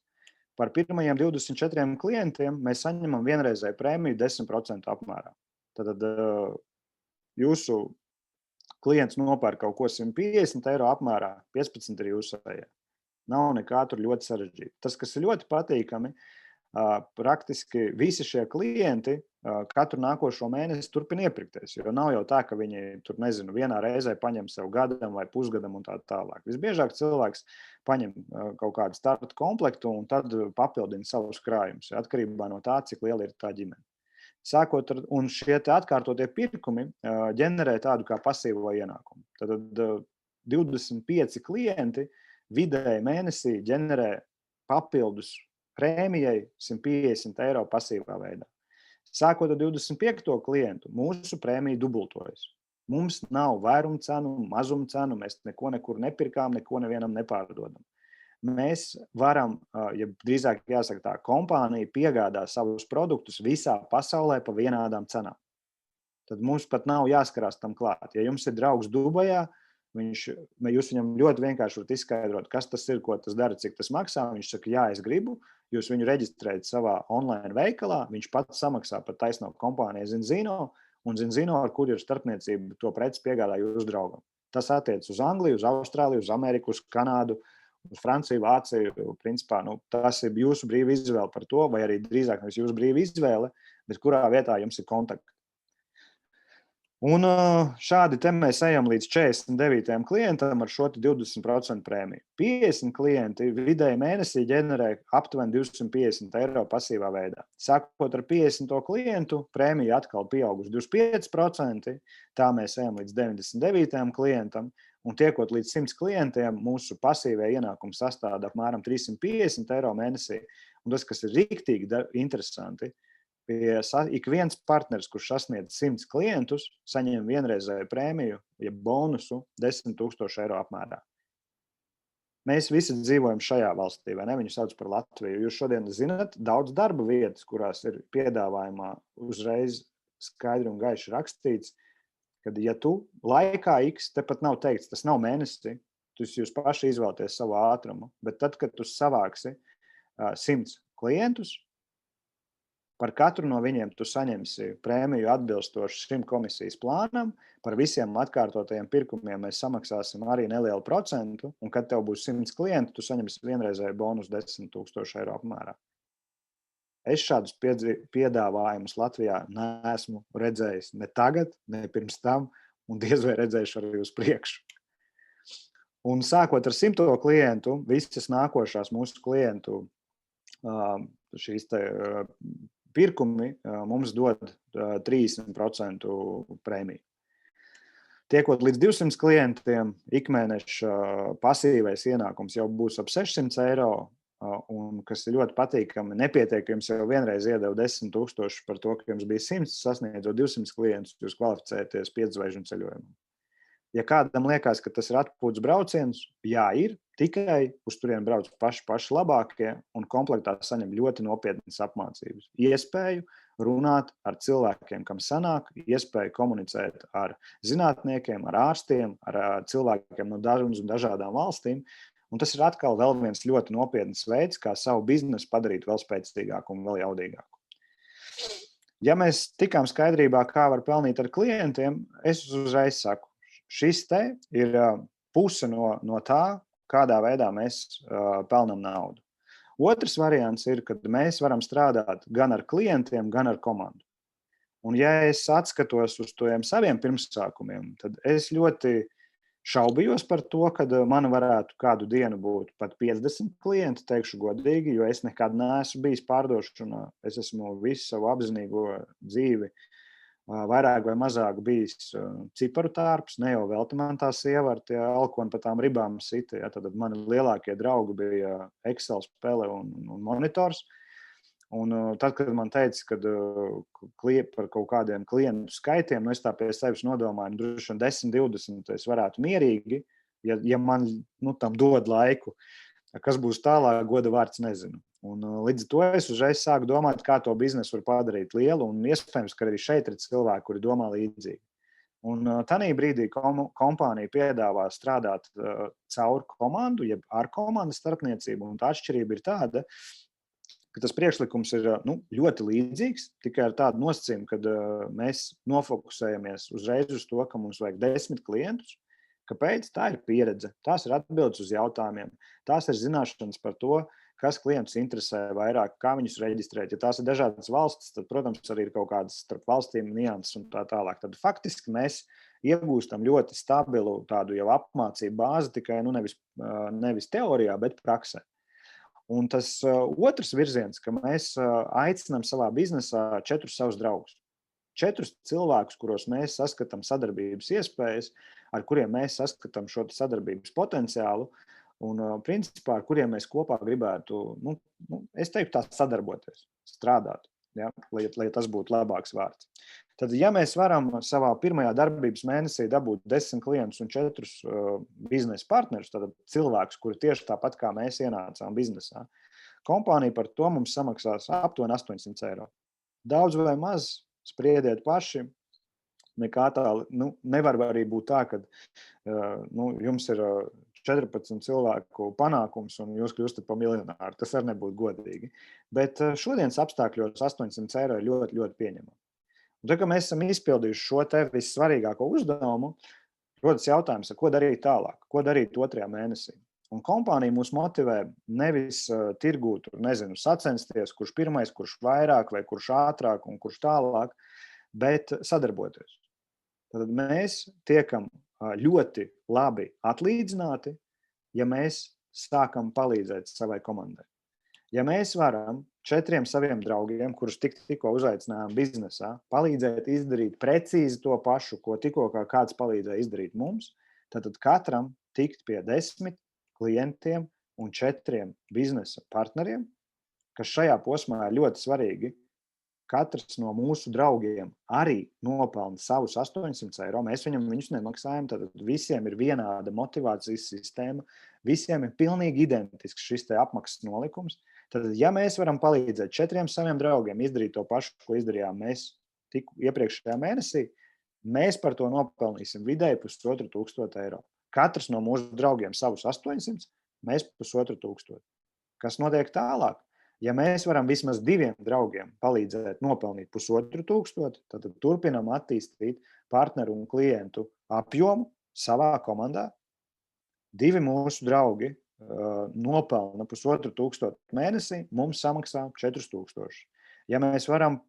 B: par pirmajiem 24 klientiem mēs saņemam vienreizēju prēmiju 10% apmērā. Tad jūsu klients nopērk kaut ko 150 eiro apmērā, 15 ir jūsējie. Nav nekā tur ļoti sarežģīti. Tas, kas ir ļoti patīkami, praktiski visi šie klienti katru nākošo mēnesi turpina iepirkties, jo nav jau tā, ka viņi tur, nezinu, vienā reizē paņem sev gadam vai pusgadam un tā tālāk. Visbiežāk cilvēks paņem kaut kādu startu komplektu un tad papildina savus krājumus, atkarībā no tā, cik liela ir tā ģimene. Sākot ar, un šie atkārtotie pirkumi ģenerē tādu kā pasīvo ienākumu. Tad 25 klienti vidēji mēnesī ģenerē papildus prēmijai 150 eiro pasīvā veidā. Sākot ar 25. klientu, mūsu prēmija dubultojas. Mums nav vairumcenu, mazumcenu, mēs neko nekur nepirkām, neko nevienam nepārdodam. Mēs varam, ja drīzāk jāsaka tā, kompānija piegādā savus produktus visā pasaulē pa vienādām cenām. Tad mums pat nav jāskarās tam klāt. Ja jums ir draugs Dubajā, jūs viņam ļoti vienkārši varat izskaidrot, kas tas ir, ko tas dara, cik tas maksā. Viņš saka, jā, es gribu. Jūs viņu reģistrējat savā online veikalā, viņš pats samaksā par taisno kompāniju Zinzino, un Zinzino, ar kur ir starpniecība, to preci piegādā jūsu draugam. Tas attiec uz Angliju, uz Austrāliju, uz Ameriku, uz Kanādu, uz Franciju, Vāciju. Principā, tas ir jūsu brīva izvēle par to, vai arī drīzāk nevis jūsu brīva izvēle, bet kurā vietā jums ir kontakti. Un šādi te mēs ejam līdz 49 klientam ar šo 20% prēmiju. 50 klienti vidēji mēnesī ģenerē aptuveni 250 eiro pasīvā veidā. Sākot ar 50 klientu, prēmija atkal pieaug uz 25%, tā mēs ejam līdz 99 klientam, un tiekot līdz 100 klientiem, mūsu pasīvie ienākumi sastāda apmēram 350 eiro mēnesī. Un tas, kas ir riktīgi interesanti, ik viens partners, kurš sasniedz 100 klientus, saņem vienreizēju prēmiju, ja bonusu 10 000 eiro apmērā. Mēs visi dzīvojam šajā valstī, vai ne? Viņu sauc par Latviju. Jūs šodien zināt daudz darba vietas, kurās ir piedāvājumā uzreiz skaidri un gaiši rakstīts, kad ja tu laikā X, te pat nav teikts, tas nav mēnesi, jūs paši izvēlaties savu ātrumu, bet tad, kad tu savāksi 100 klientus, par katru no viņiem tu saņemsi prēmiju atbilstoši šim komisijas plānam, par visiem atkārtotajiem pirkumiem mēs samaksāsim arī nelielu procentu, un kad tev būs 100 klienti, tu saņemsi vienreizēju bonus 10 000 eiro apmērā. Es šādus piedāvājumus Latvijā neesmu redzējis ne tagad, ne pirms tam, un diez vai redzējuši arī uz priekšu. Un sākot ar 100 klientu, visas nākošās mūsu klientu šīs pirkumi mums dod 30% prēmiju. Tiekot līdz 200 klientiem, ikmēneša pasīvais ienākums jau būs ap 600 eiro, un kas ir ļoti patīkami, nepietiek, ka jums jau vienreiz iedeva 10 000 par to, ka jums bija 100, sasniedzot 200 klientus, jūs kvalificēties 5 zvaigžņu ceļojumam. Ja kādam liekas, ka tas ir atpūtas brauciens, jā, ir, tikai uz turien brauc paši labākie un komplektā saņem ļoti nopietnas apmācības. Iespēju runāt ar cilvēkiem, kam sanāk, iespēju komunicēt ar zinātniekiem, ar ārstiem, ar cilvēkiem no dažādām valstīm. Un tas ir atkal vēl viens ļoti nopietns veids, kā savu biznesu padarīt vēl spēcīgāku un vēl jaudīgāku. Ja mēs tikām skaidrībā, kā var pelnīt ar klientiem, es uzreiz saku, šis te ir puse no tā, kādā veidā mēs pelnam naudu. Otrs variants ir, kad mēs varam strādāt gan ar klientiem, gan ar komandu. Un ja es atskatos uz tiem saviem pirmsākumiem, tad es ļoti šaubījos par to, kad man varētu kādu dienu būt pat 50 klienti, teikšu godīgi, jo es nekad neesmu bijis pārdošanā. Es esmu visu savu apzinīgo dzīvi vairāk vai mazāk bijis ciparu tārps, ne jau velti man tā sieva ar tie alkoni pa tām ribām sita. Ja, tad mani lielākie draugi bija Excel spēle un monitors. Un tad, kad man teica, kad par kaut kādiem klientu skaitiem, es tā pie sevis nodomāju, droši vien 10, 20 es varētu mierīgi, ja man tam dod laiku. Kas būs tālāk, goda vārds nezinu. Un līdz to es uzreiz sāku domāt, kā to biznesu var padarīt lielu, un iespējams, ka arī šeit ir cilvēki, kuri domā līdzīgi. Un tanī brīdī kompānija piedāvā strādāt caur komandu, jeb ar komandas starpniecību, un tā atšķirība ir tāda, ka tas priekšlikums ir ļoti līdzīgs, tikai ar tādu nosacījumu, ka mēs nofokusējamies uzreiz uz to, ka mums vajag 10 klientus. Kāpēc? Tā ir pieredze, tās ir atbildes uz jautājumiem, tās ir zināšanas par to, kas klientus interesē vairāk, kā viņus reģistrēt. Ja tās ir dažādas valstis, tad, protams, arī ir kaut kādas starp valstīm nianses un tā tālāk. Tad faktiski mēs iegūstam ļoti stabilu tādu jau apmācību bāzi, tikai nevis teorijā, bet praksē. Un tas otrs virziens, ka mēs aicinām savā biznesā 4 savus draugus. 4 cilvēkus, kuros mēs saskatām sadarbības iespējas, ar kuriem mēs saskatām šo sadarbības potenciālu un, principā, ar kuriem mēs kopā gribētu, es teiktu tā, sadarboties, strādāt, ja, lai tas būtu labāks vārds. Tad, ja mēs varam savā pirmajā darbības mēnesī dabūt 10 klientus un 4 biznesa partnerus, tad cilvēkus, kuri tieši tāpat kā mēs ienācām biznesā, kompānija par to mums samaksās aptuveni 800 eiro. Daudz vai maz, spriediet paši, nekā tā, nevar arī būt tā, ka jums ir 14 cilvēku panākums un jūs kļūstat par miljonāru. Tas arī nebūtu godīgi. Bet šodienas apstākļos 800 eiro ir ļoti, ļoti pieņemami. Un tā, ka mēs esam izpildījuši šo te vissvarīgāko uzdevumu, rodas jautājums, ko darīt tālāk, ko darīt 2. mēnesī. Un kompānija mūs motivē nevis tirgūt, sacensties, kurš pirmais, kurš vairāk vai kurš ātrāk un kurš tālāk, bet sadarboties. Tad mēs tiekam ļoti labi atlīdzināti, ja mēs sākam palīdzēt savai komandai. Ja mēs varam 4 saviem draugiem, kurus tikko uzaicinājām biznesā, palīdzēt izdarīt precīzi to pašu, ko tikko kāds palīdzēja izdarīt mums, tad katram tikt pie 10 klientiem un 4 biznesa partneriem, kas šajā posmā ir ļoti svarīgi. Katrs no mūsu draugiem arī nopelna savus 800 eiro. Mēs viņus nemaksājam, tad visiem ir vienāda motivācijas sistēma, visiem ir pilnīgi identisks šis te apmaksas nolikums. Tad, ja mēs varam palīdzēt 4 saviem draugiem izdarīt to pašu, ko izdarījām mēs iepriekšējā mēnesī, mēs par to nopelnīsim vidēji 1500 eiro. Katrs no mūsu draugiem savus 800, mēs 1500. Kas notiek tālāk? Ja mēs varam vismaz 2 draugiem palīdzēt nopelnīt 1500, tad turpinam attīstīt partneru un klientu apjomu savā komandā. 2 mūsu draugi nopelna 1500 mēnesī, mums samaksā 4000. Ja mēs varam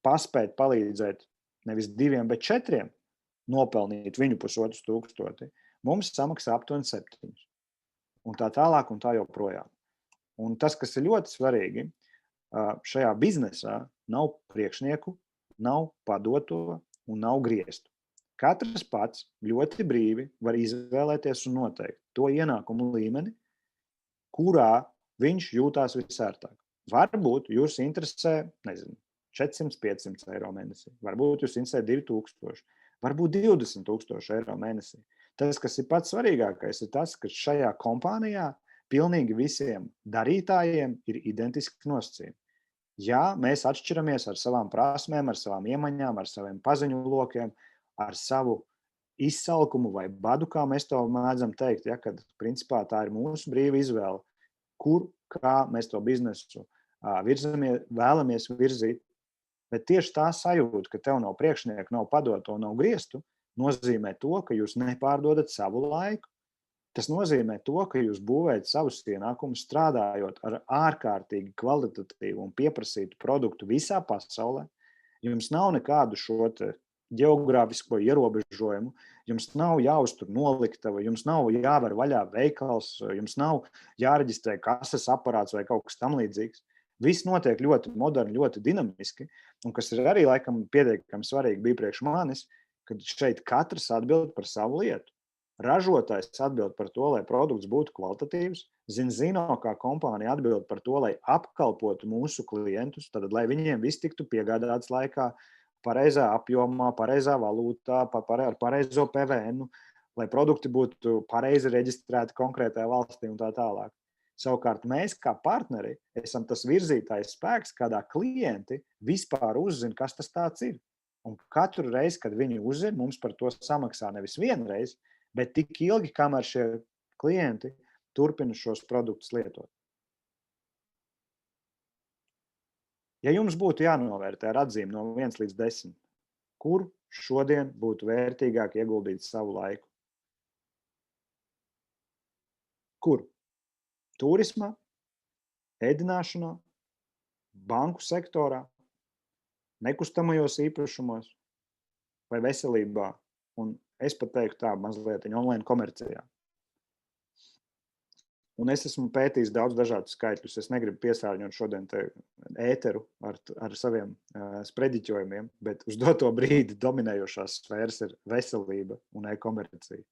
B: paspēt palīdzēt nevis 2, bet 4 nopelnīt viņu 1500, mums samaksā aptuveni 7. Un tā tālāk un tā joprojām. Un tas, kas ir ļoti svarīgi, šajā biznesā nav priekšnieku, nav padoto un nav griestu. Katrs pats ļoti brīvi var izvēlēties un noteikt to ienākumu līmeni, kurā viņš jūtās visērtāk. Varbūt jūs interesē, 400-500 eiro mēnesī, varbūt jūs interesē 2000, varbūt 20 000 eiro mēnesī. Tas, kas ir pats svarīgākais, ir tas, ka šajā kompānijā pilnīgi visiem darītājiem ir identiski nosacījumi. Jā, mēs atšķiramies ar savām prasmēm, ar savām iemaņām, ar saviem paziņu lokiem, ar savu izsalkumu vai badu, kā mēs to mēdzam teikt, ja, kad principā tā ir mūsu brīva izvēle, kā mēs to biznesu vēlamies virzīt. Bet tieši tā sajūta, ka tev nav priekšnieka, nav padoto, nav griestu, nozīmē to, ka jūs nepārdodat savu laiku. Tas nozīmē to, ka jūs būvējat savus ienākumus strādājot ar ārkārtīgi kvalitatīvu un pieprasītu produktu visā pasaulē. Jums nav nekādu šo geogrāfisko ierobežojumu, jums nav jāuztur noliktava, jums nav jāver vaļā veikals, jums nav jāreģistrē kases aparāts vai kaut kas tam līdzīgs. Viss notiek ļoti moderni, ļoti dinamiski, un kas ir arī laikam pietiekami svarīgi bija priekš manis, kad šeit katrs atbild par savu lietu. Ražotājs atbild par to, lai produkts būtu kvalitatīvs, Zino, kā kompānija atbild par to, lai apkalpotu mūsu klientus, tad, lai viņiem viss tiktu piegādāts laikā, pareizā apjomā, pareizā valūtā, ar pareizo PVN, lai produkti būtu pareizi reģistrēti konkrētajā valstī un tā tālāk. Savukārt mēs kā partneri esam tas virzītājs spēks, kādā klienti vispār uzzina, kas tas tāds ir. Un katru reizi, kad viņi uzzina, mums par to samaksā nevis vienreiz, bet tik ilgi, kamēr šie klienti turpina šos produktus lietot. Ja jums būtu jānovērtē ar atzīmi no 1 līdz 10, kur šodien būtu vērtīgāk ieguldīt savu laiku? Kur? Turismā, ēdināšanā, banku sektorā, nekustamajos īpašumos vai veselībā? Un es pat teiktu tā mazliet online komercijā. Un es esmu pētījis daudz dažādus skaitļus. Es negribu piesārņot šodien te ēteru ar saviem sprediķojumiem, bet uz doto brīdi dominējošās sfēras ir veselība un e-komercija.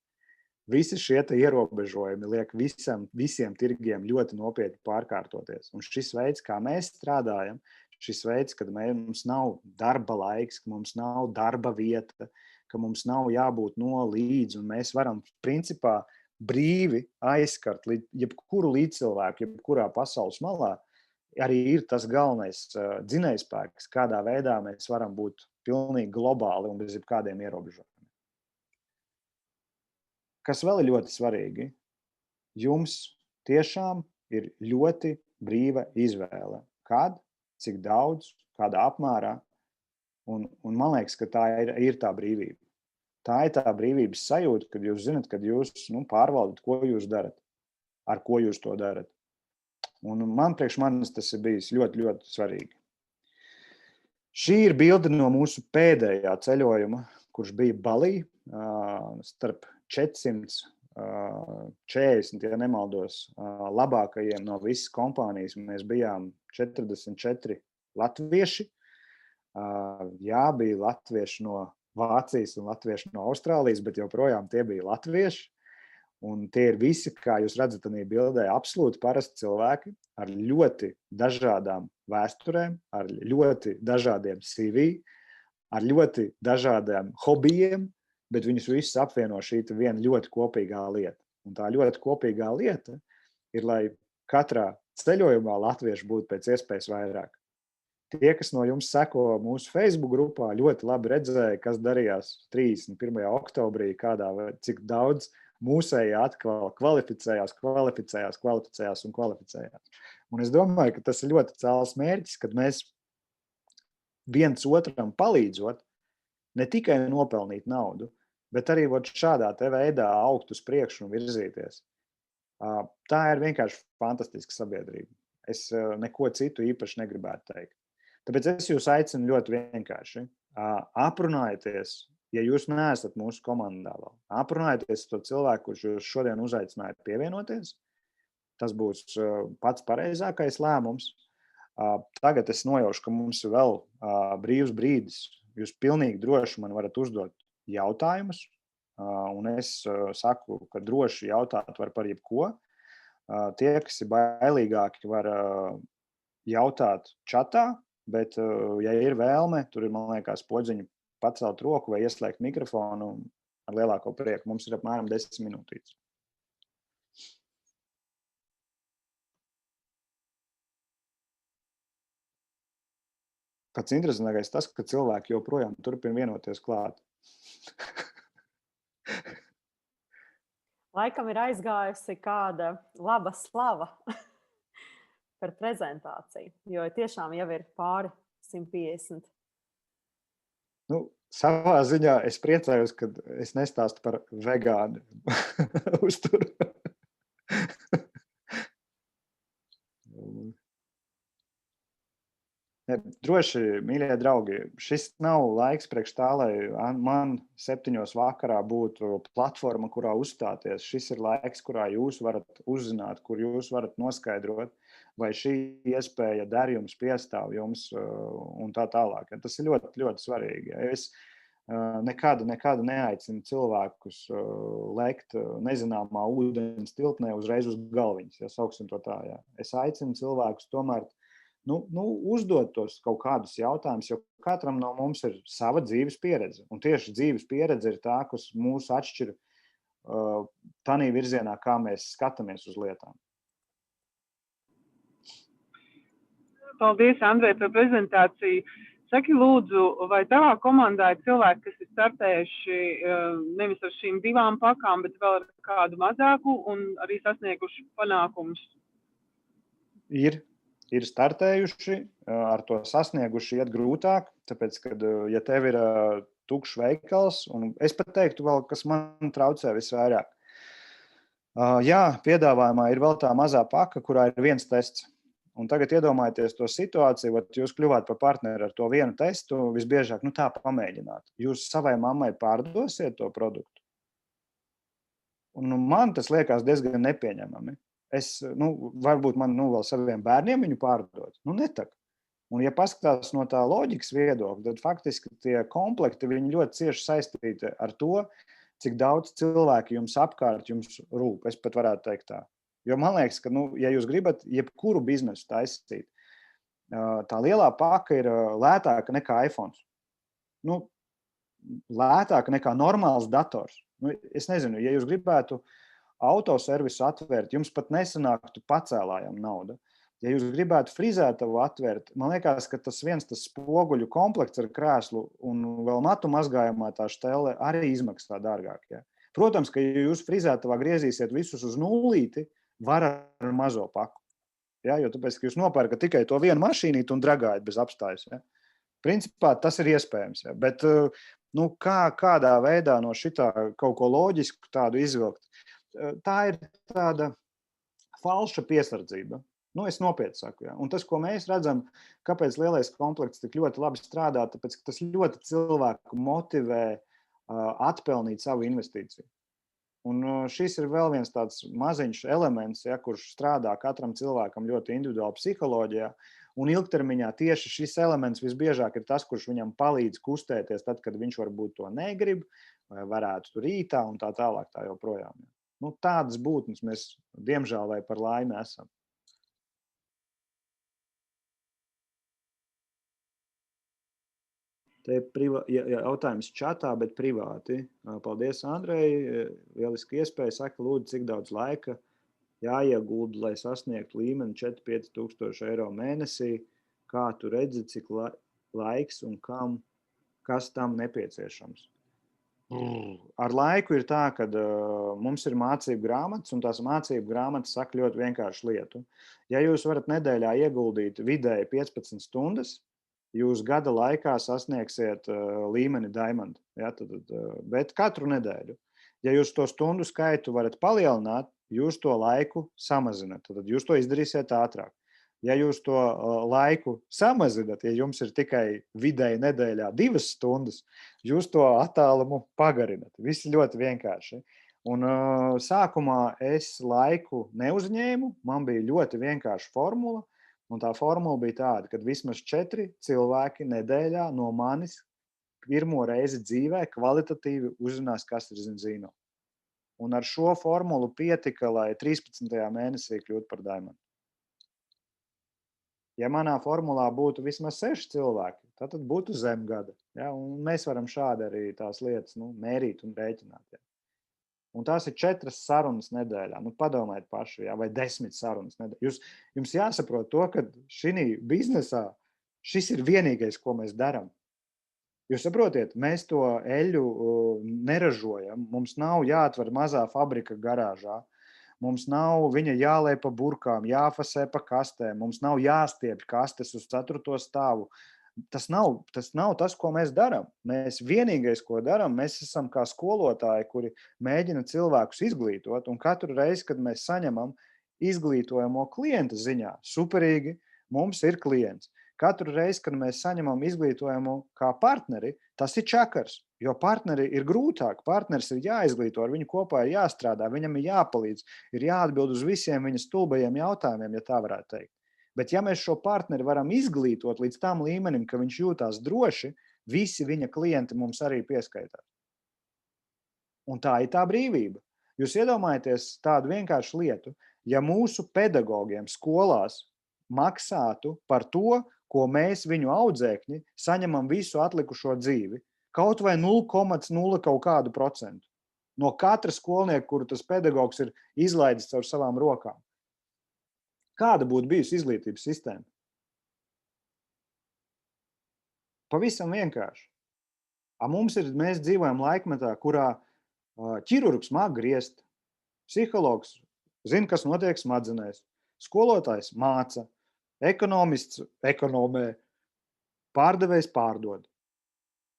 B: Visi šie ierobežojumi liek visiem tirgiem ļoti nopietni pārkārtoties. Un šis veids, kā mēs strādājam, šis veids, kad mums nav darba laiks, ka mums nav darba vieta, ka mums nav jābūt no līdz, un mēs varam principā brīvi aizskart jebkuru līdzcilvēku, jebkurā pasaules malā, arī ir tas galvenais dzinējspēks, kādā veidā mēs varam būt pilnīgi globāli un bez jebkādiem ierobežojumiem. Kas vēl ir ļoti svarīgi, jums tiešām ir ļoti brīva izvēle. Kad, cik daudz, kādā apmērā, un man liekas, ka tā ir tā brīvība. Tā ir tā brīvības sajūta, kad jūs zinat, kad jūs pārvaldat, ko jūs darat, ar ko jūs to darat. Un priekš manis tas ir bijis ļoti, ļoti svarīgi. Šī ir bilde no mūsu pēdējā ceļojuma, kurš bija Balī, starp 440, ja nemaldos, labākajiem no visas kompānijas. Mēs bijām 44 latvieši. Jā, bija latvieši no Vācijas un latvieši no Austrālijas, bet joprojām tie bija latvieši. Un tie ir visi, kā jūs redzat, tādā bildē, absolūti parasti cilvēki ar ļoti dažādām vēsturēm, ar ļoti dažādiem CV, ar ļoti dažādiem hobijiem, bet viņus visus apvieno šī viena ļoti kopīgā lieta. Un tā ļoti kopīgā lieta ir, lai katrā ceļojumā latvieši būtu pēc iespējas vairāk. Tie, kas no jums seko mūsu Facebook grupā, ļoti labi redzēja, kas darījās 31. oktobrī, cik daudz mūsēji atkal kvalificējās. Un es domāju, ka tas ir ļoti cēls mērķis, kad mēs viens otram palīdzot, ne tikai nopelnīt naudu, bet arī šādā te veidā augt uz priekšu un virzīties. Tā ir vienkārši fantastiska sabiedrība. Es neko citu īpaši negribētu teikt. Tāpēc es jūs aicinu ļoti vienkārši. Aprunājieties, ja jūs neesat mūsu komandā vēl. Aprunājieties to cilvēku, kurš jūs šodien uzaicinājāt pievienoties. Tas būs pats pareizākais lēmums. Tagad es nojaušu, ka mums ir vēl brīvs brīdis. Jūs pilnīgi droši man varat uzdot jautājumus. Un es saku, ka droši jautāt var par jebko. Tie, kas ir bailīgāki, var jautāt čatā. Bet, ja ir vēlme, tur ir, man liekas, podziņu pacelt roku vai ieslēgt mikrofonu ar lielāko prieku. Mums ir apmēram 10 minūtītes. Pats interesantākais tas, ka cilvēki joprojām turpina vienoties klāt.
A: Laikam ir aizgājusi kāda laba slava par prezentāciju, jo tiešām jau ir pāri 150.
B: Savā ziņā es priecājos, ka es nestāstu par vegānu uzturu. Droši, mīļie draugi, šis nav laiks priekš tā, lai man 7 vakarā būtu platforma, kurā uzstāties. Šis ir laiks, kurā jūs varat uzzināt, kur jūs varat noskaidrot, vai šī iespēja der jums, piestāv jums un tā tālāk. Tas ir ļoti, ļoti svarīgi. Es nekādu neaicinu cilvēkus lekt nezināmā ūdens tilpnē uzreiz uz galviņas, ja sauksim to tā. Ja. Es aicinu cilvēkus tomēr uzdot tos kaut kādus jautājumus, jo katram no mums ir sava dzīves pieredze. Un tieši dzīves pieredze ir tā, kas mūs atšķir tādā virzienā, kā mēs skatāmies uz lietām.
C: Paldies, Andrej, par prezentāciju. Saki, lūdzu, vai tavā komandā ir cilvēki, kas ir startējuši nevis ar šīm 2 pakām, bet vēl ar kādu mazāku un arī sasnieguši panākumus?
B: Ir. ir startējuši, ar to sasnieguši iet grūtāk, tāpēc, kad, ja tev ir tukšs veikals, un es pat teiktu vēl, kas man traucē visvairāk. Jā, piedāvājumā ir vēl tā mazā paka, kurā ir viens tests. Un tagad iedomājieties to situāciju, kad jūs kļuvāt par partneri ar to vienu testu, visbiežāk, tā pamēģināt. Jūs savai mammai pārdosiet to produktu. Un man tas liekas diezgan nepieņemami. Varbūt man vēl saviem bērniem viņu pārdot. Netak. Un, ja paskatās no tā loģikas viedokļa, tad faktiski tie komplekti viņi ļoti cieši saistīti ar to, cik daudz cilvēku jums apkārt jums rūp. Es pat varētu teikt tā. Jo man liekas, ka, ja jūs gribat jebkuru biznesu taisīt, tā lielā paka ir lētāka nekā iPhone. Lētāka nekā normāls dators. Es nezinu, ja jūs gribētu autoservisu atvērt, jums pat nesanāktu pacēlājam nauda. Ja jūs gribētu frizētavu atvērt, man liekas, ka tas spoguļu komplekts ar krēslu un vēl matu mazgājumā tā štele arī izmaksā dārgāk. Ja? Protams, ka ja jūs frizētavā griezīsiet visus uz nulīti, var ar mazo paku. Ja? Jo tāpēc, ka jūs nopērkat tikai to vienu mašīnīti un dragājat bez apstājas. Ja? Principā tas ir iespējams. Ja? Bet kādā veidā no šitā kaut ko loģisku tādu izvilkt? Tā ir tāda falša piesardzība. Es nopietni saku. Ja. Un tas, ko mēs redzam, kāpēc lielais komplekts tik ļoti labi strādā, tāpēc, ka tas ļoti cilvēku motivē atpelnīt savu investīciju. Un šis ir vēl viens tāds maziņš elements, ja, kurš strādā katram cilvēkam ļoti individuāli psiholoģijā. Un ilgtermiņā tieši šis elements visbiežāk ir tas, kurš viņam palīdz kustēties tad, kad viņš varbūt to negrib, vai varētu rītā un tā tālāk tā joprojām. Tādas būtnes mēs, diemžēl vai par laimi, esam. Te jautājums čatā, bet privāti. Paldies, Andrei. Lieliski iespēja. Saka, lūdzu, cik daudz laika jāiegulda, lai sasniegtu līmeni 4-5 tūkstoši eiro mēnesī. Kā tu redzi, cik laiks un kas tam nepieciešams? Ar laiku ir tā, ka mums ir mācību grāmatas, un tās mācību grāmatas saka ļoti vienkāršu lietu. Ja jūs varat nedēļā ieguldīt vidēji 15 stundas, jūs gada laikā sasniegsiet līmeni Diamond. Ja, bet katru nedēļu. Ja jūs to stundu skaitu varat palielināt, jūs to laiku samazināt. Tad jūs to izdarīsiet ātrāk. Ja jūs to laiku samazināt, ja jums ir tikai vidēji nedēļā 2 stundas, jūs to attālumu pagarināt. Viss ļoti vienkārši. Un sākumā es laiku neuzņēmu, man bija ļoti vienkārša formula. Un tā formula bija tāda, ka vismaz 4 cilvēki nedēļā no manis pirmo reizi dzīvē kvalitatīvi uzzinās, kas ir Zinzino. Un ar šo formulu pietika, lai 13. mēnesī kļūtu par Diamond. Ja manā formulā būtu vismaz 6 cilvēki, tad būtu zem gada. Ja? Un mēs varam šādi arī tās lietas mērīt un rēķināt. Ja? Un tās ir 4 sarunas nedēļā. Padomājiet paši, ja? Vai 10 sarunas nedēļā. Jums jāsaprot to, ka šī biznesā šis ir vienīgais, ko mēs darām. Jūs saprotiet, mēs to eļu neražojam. Mums nav jāatver mazā fabrika garāžā. Mums nav viņa jālej pa burkām, jāfasē pa kastēm. Mums nav jāstiepj kastes uz 4. stāvu. Tas nav tas, ko mēs darām. Mēs vienīgais, ko darām, mēs esam kā skolotāji, kuri mēģina cilvēkus izglītot, un katru reizi, kad mēs saņemam izglītojamo klienta ziņā, superīgi, mums ir klients. Katru reizi, kad mēs saņemam izglītojumu kā partneri, tas ir čakars, jo partneri ir grūtāk. Partneris ir jāizglīto, ar viņu kopā ir jāstrādā, viņam ir jāpalīdz, ir jāatbild uz visiem viņa stulbajiem jautājumiem, ja tā varētu teikt. Bet ja mēs šo partneri varam izglītot līdz tam līmenim, ka viņš jūtās droši, visi viņa klienti mums arī pieskaitās. Un tā ir tā brīvība. Jūs iedomājaties tādu vienkāršu lietu, ja mūsu pedagogiem skolās maksātu par to, ko mēs viņu audzēkņi saņemam visu atlikušo dzīvi, kaut vai 0,0 kaut kādu procentu no katra skolnieka, kuru tas pedagogs ir izlaidis caur savām rokām. Kāda būtu bijusi izglītības sistēma? Pavisam vienkārši. Mēs dzīvojam laikmetā, kurā ķirurgs māk griezt, psihologs zina, kas notiek smadzenēs, skolotājs māca, ekonomists ekonomē, pārdevējs pārdod.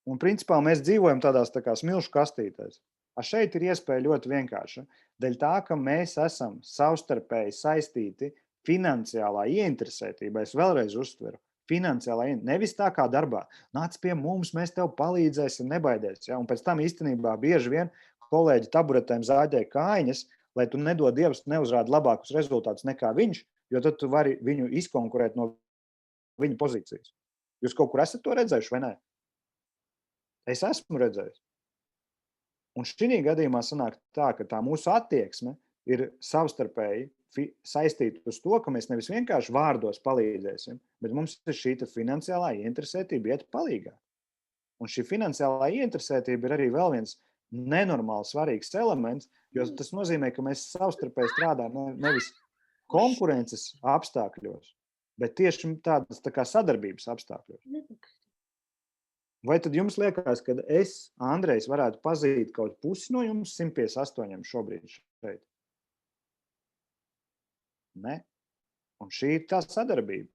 B: Un principā mēs dzīvojam tādās tā kā smilšu kastītēs. Šeit ir iespēja ļoti vienkārša. Dēļ tā, ka mēs esam savstarpēji saistīti finansiālā ieinteresētībā, es vēlreiz uztveru, finansiālā ieinteresētībā, nevis tā kā darbā. Nāc pie mums, mēs tev palīdzēsim, nebaidies. Ja? Un pēc tam īstenībā bieži vien kolēģi taburetēm zāģē kājiņas, lai tu nedod Dievs, neuzrādi labākus rezultātus nekā viņš, jo tad tu vari viņu izkonkurēt no viņa pozīcijas. Jūs kaut kur esat to redzējuši, vai ne? Es esmu redzējis. Un šī gadījumā sanāk tā, ka tā mūsu attieksme ir savstarpēji saistīta uz to, ka mēs nevis vienkārši vārdos palīdzēsim, bet mums ir šī finansiālā ieinteresētība iet palīgā. Un šī finansiālā ieinteresētība ir arī vēl viens nenormāli svarīgs elements, jo tas nozīmē, ka mēs savstarpēji strādājam nevis konkurences apstākļos, bet tieši tādas tā kā sadarbības apstākļos. Vai tad jums liekas, ka es, Andrejs, varētu pazīt kaut pusi no jums 158 šobrīd šeit? Ne. Un šī ir tā sadarbība.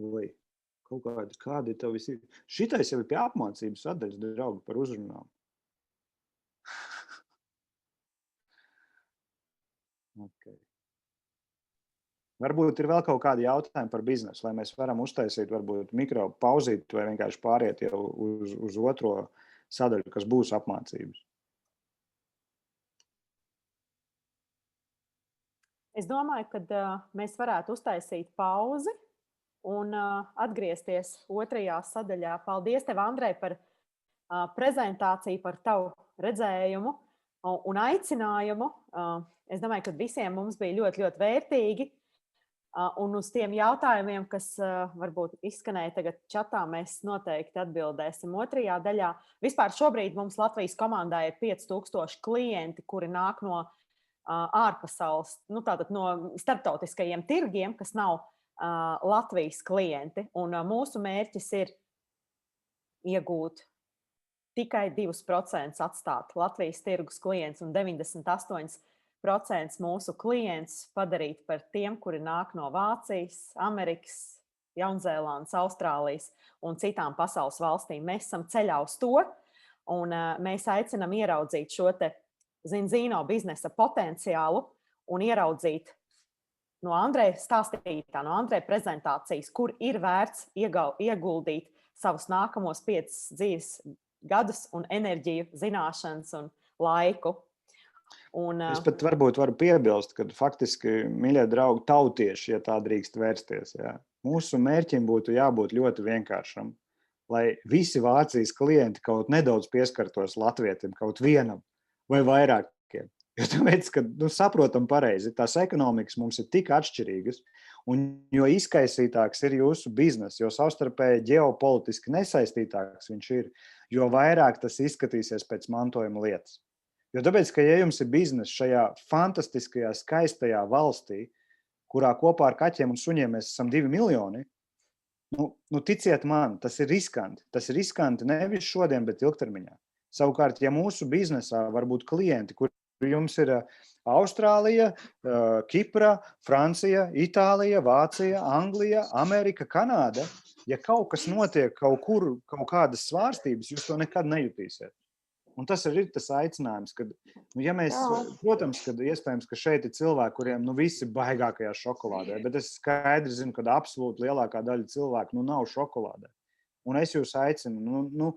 B: Vai kaut kādi tev visi... Šitais jau ir pie apmācības sadaļas, draugi, par uzrunām. Okay. Varbūt ir vēl kaut kādi jautājumi par biznesu, lai mēs varam uztaisīt varbūt mikro pauzīt vai vienkārši pāriet jau uz otro sadaļu, kas būs apmācības.
A: Es domāju, ka mēs varētu uztaisīt pauzi un atgriezties otrajā sadaļā. Paldies tev, Andrej, par prezentāciju, par tavu redzējumu un aicinājumu. Es domāju, ka visiem mums bija ļoti, ļoti vērtīgi. Un uz tiem jautājumiem, kas varbūt izskanēja tagad čatā, mēs noteikti atbildēsim otrajā daļā. Vispār šobrīd mums Latvijas komandā ir 5000 klienti, kuri nāk no ārpasaules, tātad no starptautiskajiem tirgiem, kas nav Latvijas klienti. Un mūsu mērķis ir iegūt tikai 2% atstāt Latvijas tirgus klients un 98% mūsu klients padarīt par tiem, kuri nāk no Vācijas, Amerikas, Jaunzēlandes, Austrālijas un citām pasaules valstīm. Mēs esam ceļā uz to, un mēs aicinam ieraudzīt šo te Zinzino biznesa potenciālu un ieraudzīt no Andreja stāstītā, no Andreja prezentācijas, kur ir vērts ieguldīt savus nākamos 5 dzīves gadus un enerģiju, zināšanas un laiku.
B: Es pat varbūt varu piebilst, ka faktiski, mīļie draugi, tautieši, ja tā drīkst vērsties, jā. Mūsu mērķim būtu jābūt ļoti vienkāršam, lai visi Vācijas klienti kaut nedaudz pieskartos latvietim, kaut vienam vai vairākiem. Jo tāpēc, ka saprotam pareizi, tās ekonomikas mums ir tik atšķirīgas, un jo izkaisītāks ir jūsu biznes, jo savstarpēji ģeopolitiski nesaistītāks viņš ir, jo vairāk tas izskatīsies pēc mantojuma lietas. Jo tāpēc, ka ja jums ir biznes šajā fantastiskajā, skaistajā valstī, kurā kopā ar kaķiem un suņiem mēs esam 2 miljoni, ticiet man, tas ir riskanti. Tas ir riskanti nevis šodien, bet ilgtermiņā. Savukārt, ja mūsu biznesā var būt klienti, kur jums ir Austrālija, Kipra, Francija, Itālija, Vācija, Anglija, Amerika, Kanāda, ja kaut kas notiek kaut kur, kaut kādas svārstības, jūs to nekad nejutīsiet. Un tas ir tas aicinājums, ka, ja mēs, protams, kad iespējams, ka šeit ir cilvēki, kuriem visi baigākajā šokolādē, bet es skaidri zinu, ka absolūti lielākā daļa cilvēku nav šokolādē. Un es jūs aicinu,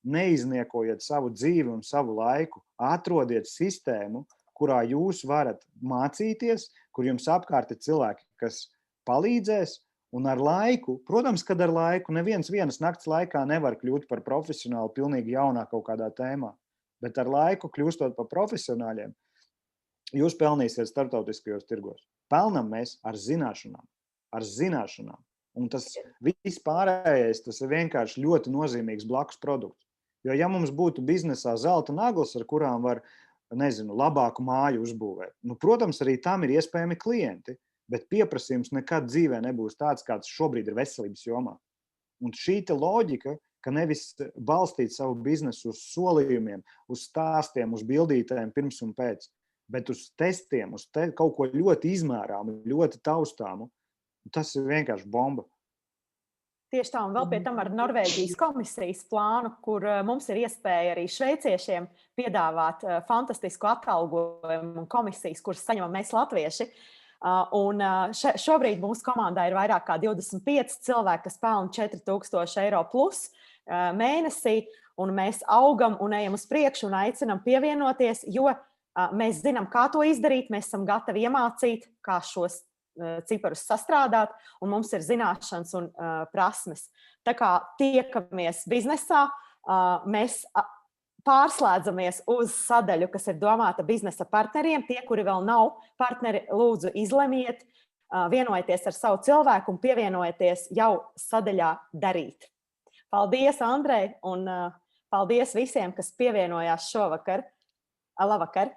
B: neizniekojiet savu dzīvi un savu laiku, atrodiet sistēmu, kurā jūs varat mācīties, kur jums apkārt ir cilvēki, kas palīdzēs, un ar laiku, protams, kad ar laiku neviens vienas nakts laikā nevar kļūt par profesionālu pilnīgi jaunā kaut kādā tēmā. Bet ar laiku, kļūstot par profesionāļiem, jūs pelnīsiet starptautiskajos tirgos. Pelnam mēs ar zināšanām. Un tas viss pārējais, tas ir vienkārši ļoti nozīmīgs blakus produkts. Jo ja mums būtu biznesā zelta naglas, ar kurām var, labāku māju uzbūvēt, protams, arī tam ir iespējami klienti, bet pieprasījums nekad dzīvē nebūs tāds, kāds šobrīd ir veselības jomā. Un šī loģika ka nevis balstīt savu biznesu uz solījumiem, uz stāstiem, uz bildītēm pirms un pēc, bet uz testiem, uz kaut ko ļoti izmērāmu, ļoti taustāmu. Tas ir vienkārši bomba.
A: Tieši tā, un vēl pie tam ar Norvēģijas komisijas plānu, kur mums ir iespēja arī šveiciešiem piedāvāt fantastisku atalgojumu un komisijas, kuras saņemam mēs latvieši. Un šobrīd mūsu komandā ir vairāk kā 25 cilvēki, kas pelna 4000 eiro plus mēnesī, un mēs augam un ejam uz priekšu un aicinam pievienoties, jo mēs zinām, kā to izdarīt, mēs esam gatavi iemācīt, kā šos ciparus sastrādāt, un mums ir zināšanas un prasmes. Tā kā tiekamies biznesā, mēs pārslēdzamies uz sadaļu, kas ir domāta biznesa partneriem. Tie, kuri vēl nav partneri, lūdzu izlemiet, vienojieties ar savu cilvēku un pievienojieties jau sadaļā darīt. Paldies, Andrej, un paldies visiem, kas pievienojās šovakar. Labvakar!